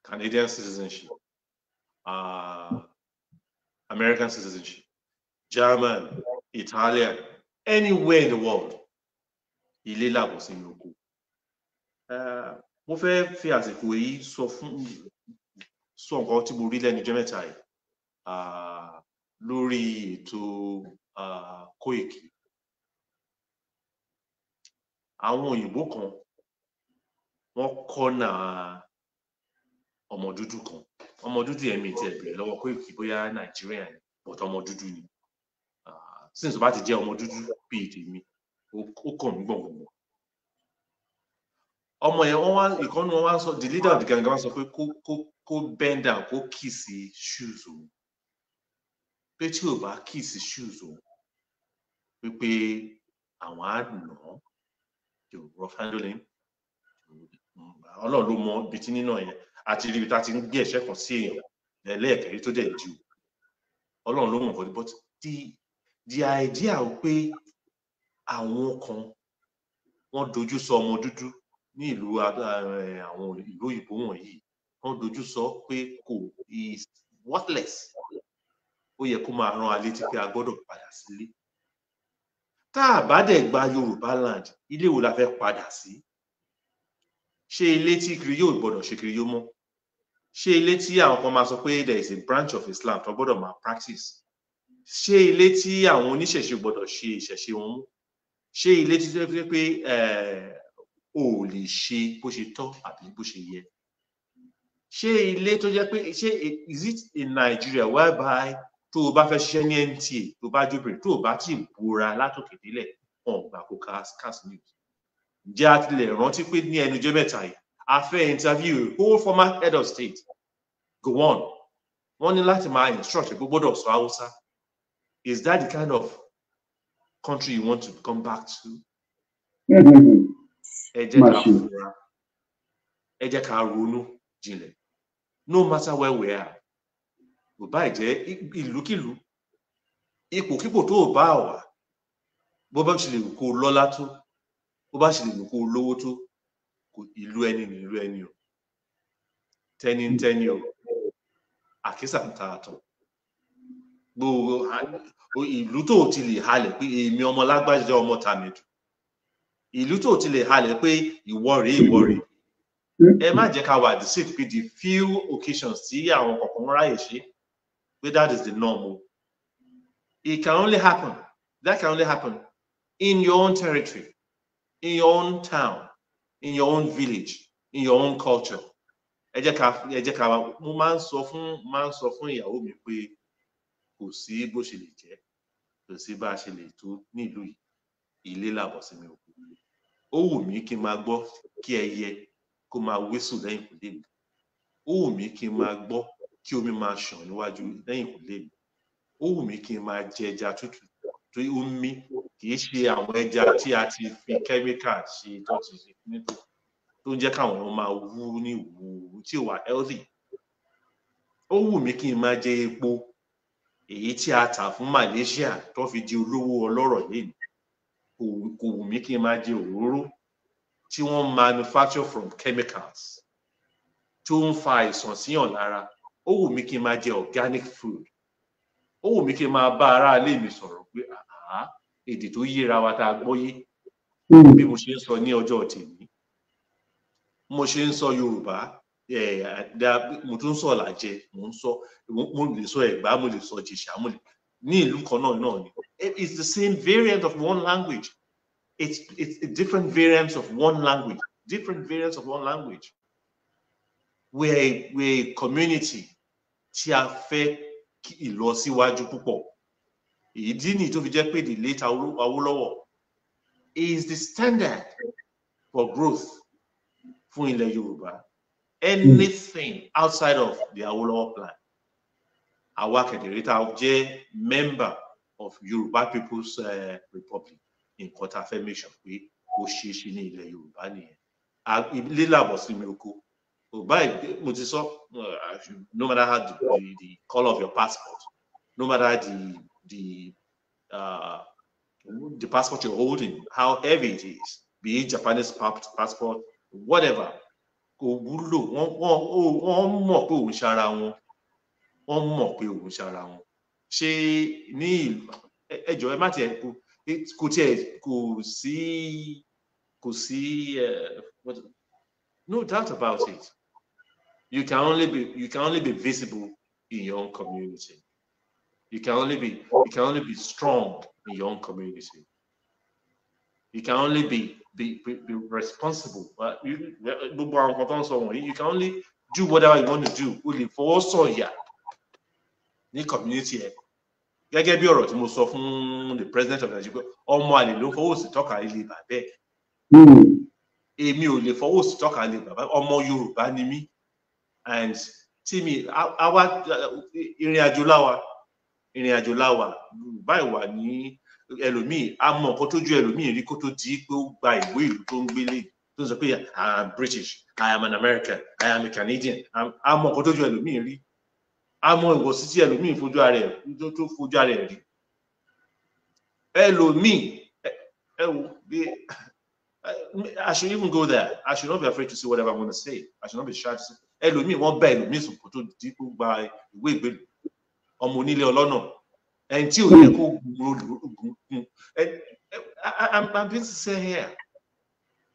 Canadian citizenship, American citizenship, German, Italian, anywhere in the world. Ilé làbọ̀ sí mi oko. Mo fẹ́ fi àsìkò yìí sọ nǹkan tí mo rí lẹ́nu ọjọ́ mẹ́ta yìí lórí ètò Koiki. Àwọn òyìnbó kan wọ́n kọ́nà ọmọ dúdú kan. Ọmọ dúdú ẹ̀mí ti ẹ̀bẹ̀rẹ̀ lọ́wọ́ Koiki bóyá Nàìjíríà ni but ọmọ dúdú ni. Since bá ti jẹ́ ọmọ dúdú bíi tèmi ó kàn mí gbọ̀ngbọ̀n. Ọmọ yẹn ìkànnì wọn wá sọ the leader of the gang wá sọ pé kó bend down kó kiss shoes òun. Pé tí ò bá kiss shoes òun pé àwọn á nà án yóò rough handling. Ọlọ́run ló mọ ibi tí nínà yẹn àti ibi tá ti ń gbé ẹ̀ṣẹ̀ kan sí èèyàn lẹ́ẹ̀kẹ́rí tó dẹ̀ jù Ọlọ́run ló mọ̀ nǹkan but the idea pé àwọn kan wọ́n dojú sọ ọmọ dúdú ní ìlú àwọn ìlú òyìnbó wọ̀nyí wọ́n dojú sọ pé kò is worthless ó yẹ kó máa rán a létí pé a gbọ́dọ̀ padà sílé. Tá a bá dẹ̀ gba Yorùbá land ilé wo la fẹ́ padà sí? Ṣé ilé tí kiri yóò gbọ́dọ̀ ṣe kiri yóò mọ́? Ṣé ilé tí àwọn kan máa sọ pé there is a branch of Islam tó gbọ́dọ̀ máa practice? Ṣé ilé tí àwọn oníṣẹ̀ṣe gbọ́dọ̀ ṣe ìṣẹ̀ṣe wọn mú? Ṣé ilé tí tó fi pé o ò lè ṣe bó ṣe tọ́ àbí bó ṣe yẹ? Ṣé ilé tó jẹ́ pé ṣé is it in Nigeria whereby tó o bá fẹ́ ṣiṣẹ́ ní NTA tó bá jóbìnrin tó o bá ti búra látòkè délẹ̀ wọn gbà kó cast news? Jẹ́ àtìlẹ̀ rántí pé ní ẹnu jẹ́ mẹ́ta yìí a fẹ́ interview a whole former head of state go on wọ́n ní láti máa instruct pé gbọ́dọ̀ sọ Hausa. Is that the kind of country you want to come back to? Ẹ jẹ́ ká fura, ẹ jẹ́ ká ronú jinlẹ̀. No matter where we are, kò bá jẹ́ ìlúkìlú, ipòkípò tó o bá wà, bó bá ṣe lè kó lọ́lá tó, bó bá ṣe lè kó lówó tó, ìlú ẹni ní ìlú ẹni o. Tẹ́ni ń tẹ́ni o, àkísà ń ta àtọ̀. Gbogbo ìlú tó ti lè halẹ̀ pé èmi ọmọ lágbájá ọmọ tàmẹ̀dù. Ìlú tó ti lè halẹ̀ pé ìwọ rèé. Ẹ má jẹ́ ká wà deceive pé the few occasions tí àwọn kọ̀ọ̀kan ráyè ṣe pé that is the norm. It can only happen. That can only happen in your own territory, in your own town, in your own village, in your own culture. Ẹ jẹ́ ká mo máa ń sọ fún ìyàwó mi pé kò sí bó ṣe lè jẹ́, kò sí bá a ṣe lè tó nílùú yìí, ilé làbọ̀ sí mi ò kú. Ó wù mí kí n máa gbọ́ kí ẹyẹ kó máa wésù lẹ́yìn kùlé mi. Ó wù mí kí n máa gbọ́ kí omi máa ṣàn níwájú lẹ́yìn kùlé mi. Ó wù mí kí n máa jẹ ẹja tútù tó omi kì í ṣe àwọn ẹja tí a ti fi kẹ́míkà ṣe tó ti ṣe nítorí tó ń jẹ́ káwọn ọmọ máa wú ní ìwú tí ò wà healthy. Ó wù mí kí n máa jẹ epo èyí tí a tà fún Malaysia tó fi di olówó ọlọ́rọ̀ lẹ́nu. Kò wù mí kí n máa jẹ òróró tí wọ́n manufacture from chemicals tó ń fa àìsàn síyàn lára. Ó wù mí kí n máa jẹ organic food. Ó wù mí kí n máa bá ará ilé mi sọ̀rọ̀ pé èdè tó yéra wa tá a gbọ́ yé bí mo ṣe ń sọ ní ọjọ́ tèmi. Mo ṣe ń sọ Yorùbá mo tún sọ làjẹ mo lè sọ Ẹ̀gbá mo lè sọ Jẹ̀ṣà mo lè ní ìlú kan náà ni. It's the same variant of one language. it's different variants of one language. We're a community tí a fẹ́ ìlọsíwájú púpọ̀. Ìdí nìyí tó fi jẹ́ pé the late Awólọ́wọ̀ is the standard for growth fún ilẹ̀ Yorùbá. Anything outside of the Awólọ́wọ̀ plan, àwa kẹ̀dẹ̀rẹ́ tá a jẹ́ member of Yoruba People's Republic, nǹkan tá a fẹ́ make sure pé ó ṣeé ṣe ní ilẹ̀ Yorùbá nìyẹn. Lílàbọ̀ sí mi oko. No matter how the color of your passport, no matter the passport you're holding, how heavy it is, be it Japanese passport, whatever, wọ́n mọ̀ pé òun ṣara wọn. Ṣé ní ẹjọ́ ẹ má tiẹ̀ kò sí no doubt about it. You can only be visible in your own community. You can only be strong in your own community. You can only be responsible. You can only do whatever you want to do. Only for sọ̀yà ní community ẹ. Gẹ́gẹ́ bí ọ̀rọ̀ tí mo sọ fún the president of Nigeria, ọmọ àlè ló fọwọ́ sí tọ́ka ilé bàbá ẹ̀. Èmi ò lè fọwọ́ sí tọ́ka ilé bàbá, ọmọ Yorùbá ni mí. And tí mi àwa ìrìn àjò láwa báyìí wà ní ẹlòmíì a mọ nǹkan tójú ẹlòmíì rí kó tó di pé ó gba ìwé ìlú tó ń gbélé tó ń sọ pé I am British, I am an American, I am a Canadian. A mọ nǹkan tójú ẹlòmíì rí, a mọ ìwọ̀sí tí ẹlòmíì fojú ara ẹ̀ rí. Ẹlòmíì I should even go there. I should not be afraid to say whatever I'm going to say. I should not be shy to say. Ẹlòmíì wọ́n bá ẹlòmíì sùn kó tó di pé ó gba ìwé ìgbélú. Ọmọ onílé ọlọ́nà ẹni tí ò yẹ kó gun. I'm being sincere here.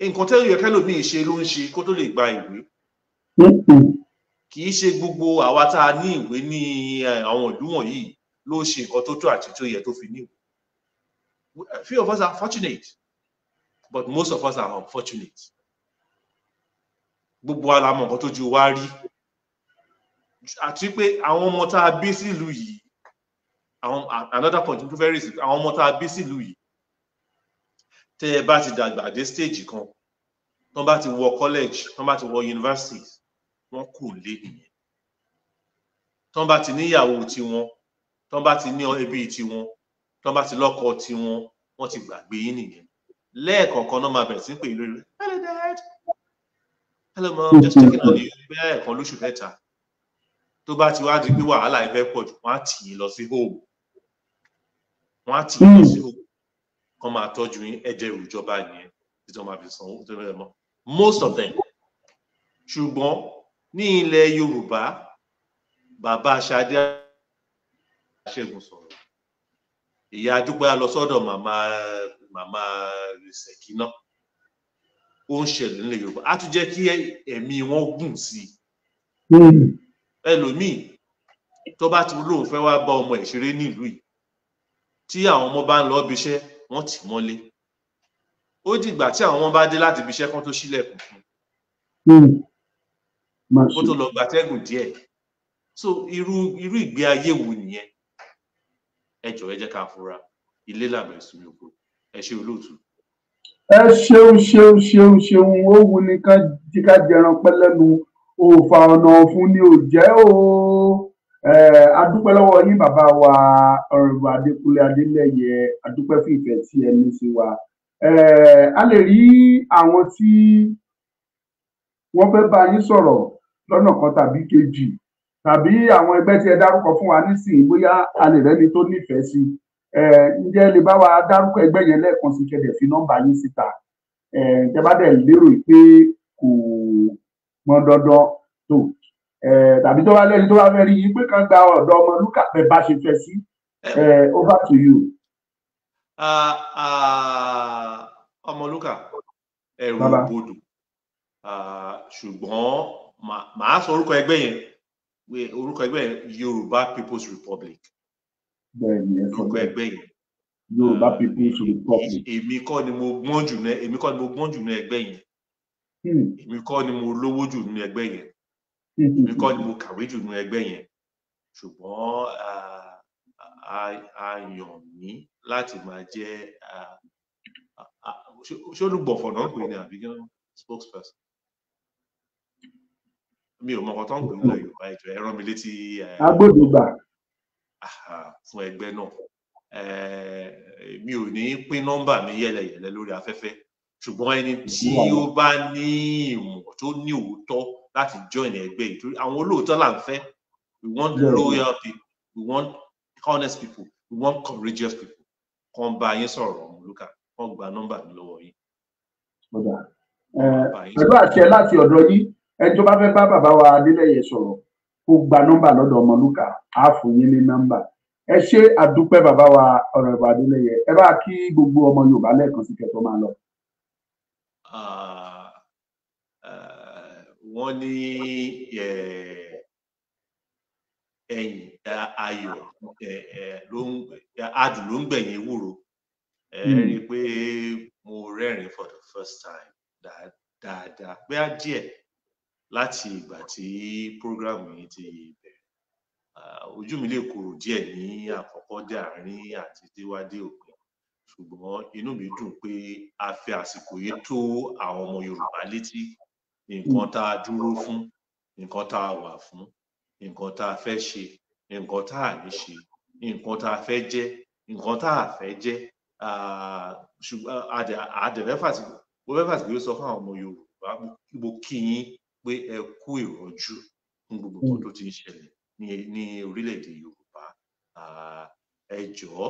Nǹkan tẹ́lẹ̀ yẹ kẹ́lòmíì ṣe ló ń ṣe kó tó lè gba ìwé. Kì í ṣe gbogbo àwa tá a ní ìwé ní àwọn ìlú wọ̀nyí ló ṣe nǹkan tó tó àti tó yẹ tó fi ní ìwé. Few of us are fortunate, but most of us are unfortunate. Gbogbo wa la mọ̀ nǹkan tó ju wa rí. Àti pé àwọn ọmọ tá a bí sílùú yìí, another point tó fẹ́ rí sí àwọn ọmọ tá a bí sílùú yìí, tẹ́ ẹ bá ti dàgbà dé stage kan, tán bá ti wọ college, tán bá ti wọ university, wọ́n kò lé nìyẹn. Tán bá ti níyàwó tiwọn, tán bá ti ní ẹbí tiwọn, tán bá ti lọ́kọ tiwọn, wọ́n ti gbàgbé yín nìyẹn. Lẹ́ẹ̀kọ̀ọ̀kan náà máa bẹ̀rẹ̀ sí pé lórí, hello dad, hello mom, just checking on you. Bẹ́ẹ̀ kan lóṣù mẹ́ta. Tó bá ti wá di pé wàhálà ẹ fẹ́ pọ̀ jù, wọ́n á tì í lọ sí home. Kán máa tọ́jú yín, ẹ̀jẹ̀ ìjọba yẹn tí wọ́n máa fi sanwó tó bẹ̀rẹ̀ mọ́. Most of them. Ṣùgbọ́n ní ilẹ̀ Yorùbá, bàbá Ṣadé Ṣẹ́gun sọ̀rọ̀. Ìyá Dúpẹ́ á lọ sọ́dọ̀ màmá Ṣèkínà. Ó ń ṣẹlẹ̀ nílẹ̀ Yorùbá. Á tún jẹ́ kí ẹ̀mí wọn gùn sí i. Ẹlòmíì tó bá ti lóun fẹ́ wá bá ọmọ ìṣeré nílùú yìí, tí àwọn ọmọ bá ń lọ ibiṣẹ́, wọ́n tì mọ́lé. Ó dìgbà tí àwọn ọmọ bá dé láti ibiṣẹ́ kan tó ṣílẹ̀kùn fún. Kó tó lọ gbatẹ́gùn díẹ̀. So irú ìgbé ayé wo nìyẹn? Ẹ jọ̀ọ́ ẹ jẹ́ ká fura. Ilé làbẹ̀ ìsinmi oko. Ẹ ṣé olóòtú. Ẹ ṣeun ó wu ni ká jẹran pẹ́ lẹ́nu. Òòfà ọ̀nà ọ̀fun ni ò jẹ́ o. Adúpẹ́ lọ́wọ́ yín bàbá wa Ọ̀rẹ́bù Adékúnlé Adélẹ́yẹ, adúpẹ́ fún ìfẹ́ tí ẹ ní sí wa. A lè rí àwọn tí wọ́n fẹ́ bá yín sọ̀rọ̀ lọ́nà kan tàbí kejì, tàbí àwọn ẹgbẹ́ tí ẹ dárúkọ fún wa nísìnyí, bóyá a lè rẹ́ni tó nífẹ̀ẹ́ sí. Ǹjẹ́ lè bá wa dárúkọ ẹgbẹ́ yẹn lẹ́ẹ̀kan sí kẹ́dẹ̀ fi nọ́mbà yín síta. Tẹ́ bá dẹ̀ lérò pé kò mọ dandan tó tàbí tó bá lẹ́ni tó bá fẹ́ rí yín pé kan gba ọ̀dọ̀ Ọmọlúkà bẹ́ẹ̀ bá ṣe fẹ́ sí. Over to you. Ọmọlúkà ẹ̀rù bodò, ṣùgbọ́n màá sọ orúkọ ẹgbẹ́ yẹn, Yorùbá People's Republic. Orúkọ ẹgbẹ́ yẹn Yoruba People's Republic. Èmi kọ́ ni mo gbọ́n jù ní ẹgbẹ́ yẹn. Èmi kọ́ ni mo lówó jù ní ẹgbẹ́ yẹn. Èmi kọ́ ni mo kàwé jù ní ẹgbẹ́ yẹn. Ṣùgbọ́n a yàn mí láti máa jẹ́ ṣé olùgbọ̀fọ̀ náà pè ní àbí spokesperson. Mi ò mọ nǹkan tó ń pè ní Yorùbá ìjọ ẹ rán mi létí. Agbódùgbà. Fún ẹgbẹ́ náà. Mi ò ní pín nọ́mbà mi yẹ́lẹyẹ̀lẹ lórí afẹ́fẹ́. Ṣùgbọ́n ẹni tí ó bá ní ìmọ̀ tó ní òótọ́ láti join ẹgbẹ́ yìí torí àwọn olóòótọ́ là ń fẹ́. We want loyal people. We want honest people. We want courageous people. Kàn bá yín sọ̀rọ̀ Ọmọlúkà. Kàn gba nọ́mbà mi lọ́wọ́ yín. Pẹ̀lú àṣẹ láti ọ̀dọ̀ yín, ẹjọ́ bá fẹ́ bá bàbá wa Adélẹ́yẹ sọ̀rọ̀ kó gba nọ́mbà lọ́dọ̀ Ọmọlúkà á fún yín ní nọ́mbà. Ẹ ṣé àdúpẹ́ bàbá wa Honorable Adélẹ́yẹ. Ẹ bá kí gbogbo ọmọ Yorùbá lẹ́ẹ̀kan sí kẹ́ tó máa lọ. Wọ́n ní ẹ̀yìn ayọ̀ adùn ló ń gbẹ̀yìn ewúro. Rí i pé mo rẹ́rìn for the first time dáadáa pé á díẹ̀ láti ìgbà tí program yìí ti bẹ̀rẹ̀. Ojú mi lè korò díẹ̀ ní àkọ́kọ́ dé àárín àti déwádé òpin. Ṣùgbọ́n inú mi dùn pé a fi àsìkò yìí tó àwọn ọmọ Yorùbá létí nǹkan tá a dúró fún, nǹkan tá a wà fún, nǹkan tá a fẹ́ ṣe, nǹkan tá a ní ṣe, nǹkan tá a fẹ́ jẹ́, nǹkan tá a fẹ́ jẹ́. Ṣùgbọ́n mo fẹ́ fàsìkò yìí sọ fún àwọn ọmọ Yorùbá mo kí yín pé ẹ kú ìrọ́jú fún gbogbo nǹkan tó ti ń ṣẹlẹ̀ ní orílẹ̀-èdè Yorùbá. Ẹ jọ̀ọ́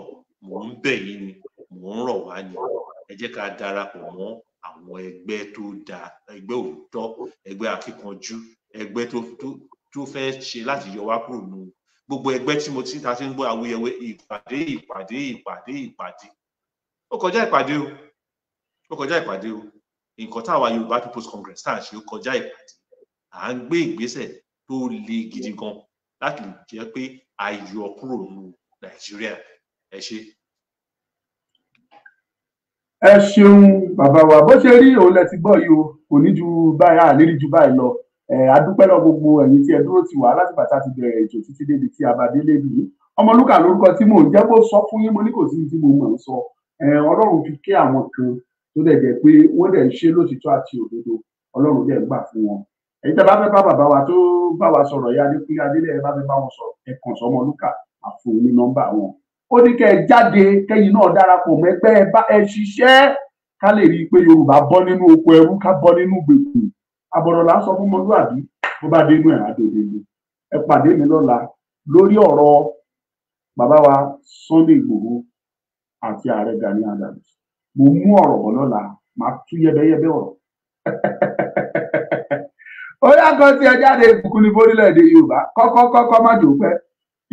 mò ń bẹ̀ yín ni mò ń rọ̀ wá ni ẹ jẹ́ ká darapọ̀ mọ́ àwọn ẹgbẹ́ tó dáa, ẹgbẹ́ òótọ́, ẹgbẹ́ akíkanjú, ẹgbẹ́ tó fẹ́ ṣe láti yọ wá kúrò nínú gbogbo ẹgbẹ́ tí ta ti ń gbọ́ awuyewé ìpàdé. Ó kọjá ìpàdé o. Nǹkan táwa Yorùbá People's Congress tá à ń ṣe ó kọjá ìpàdé. À ń gbé ìgbésẹ̀ tó le gidi gan láti lè jẹ́ pé a yọ kúrò nínú Nàìjíríà. Ẹ ṣé. Ẹ ṣeun bàbá wa bó ṣe rí òun lẹ ti gbọ́ yìí o kò ní ju báyìí àlérí ju báyìí lọ. Adúpẹ́ lọ gbogbo ẹ̀yin tí ẹ dúró tì wá láti bàtà ti bẹ̀rẹ̀ ètò títí débi tí a bá délé nìyí. Ọmọlúkà lórúkọ tí mò ń jẹ́ bó sọ fún yín mo ní kò sí tí mo mọ̀ ń sọ. Ọlọ́run fi ké àwọn kan tó dẹ̀ jẹ́ pé wọ́n dẹ̀ ń ṣe lótìtọ́ àti òdodo Ọlọ́run dẹ̀ ń gbà fún wọn. Ẹ̀yin tẹ́ bá fẹ́ bá bàbá wa tó bá wa sọ̀rọ̀ ya ní pé Adélẹ́yẹ bá fẹ́ bá wọn sọ̀rọ̀ ẹ kàn sọ Ọmọlúkà àfún ní nọ́mbà wọn. Ó ní kẹ́ ẹ jáde kẹ́yìn náà darapọ̀ mọ́ ẹgbẹ́ ẹ ṣiṣẹ́ ká lè rí i pé Yorùbá bọ́ nínú oko ẹrú ká bọ́ nínú gbèkùn. Àbọ̀rọ̀ là ń sọ fún ọmọlúwàbí bó bá dénú ẹ̀ àdòdòdò. Ẹ pàdé mi lọ́la lórí ọ̀rọ̀ bàbá wa Sunday Igboho àti ààrẹ Gani Adams. Mo mú ọ̀rọ̀ bọ̀ lọ́la máa tú yẹ́bẹ́yẹ́bẹ́ ọ̀rọ̀. Ó yá kan tí ẹ jáde ìbùkún ní orílẹ̀-èdè Yorùbá kọ́kọ́ má jò pẹ́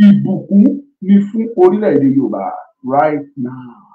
ìbùkún ní fún orílẹ̀-èdè Yorùbá right now.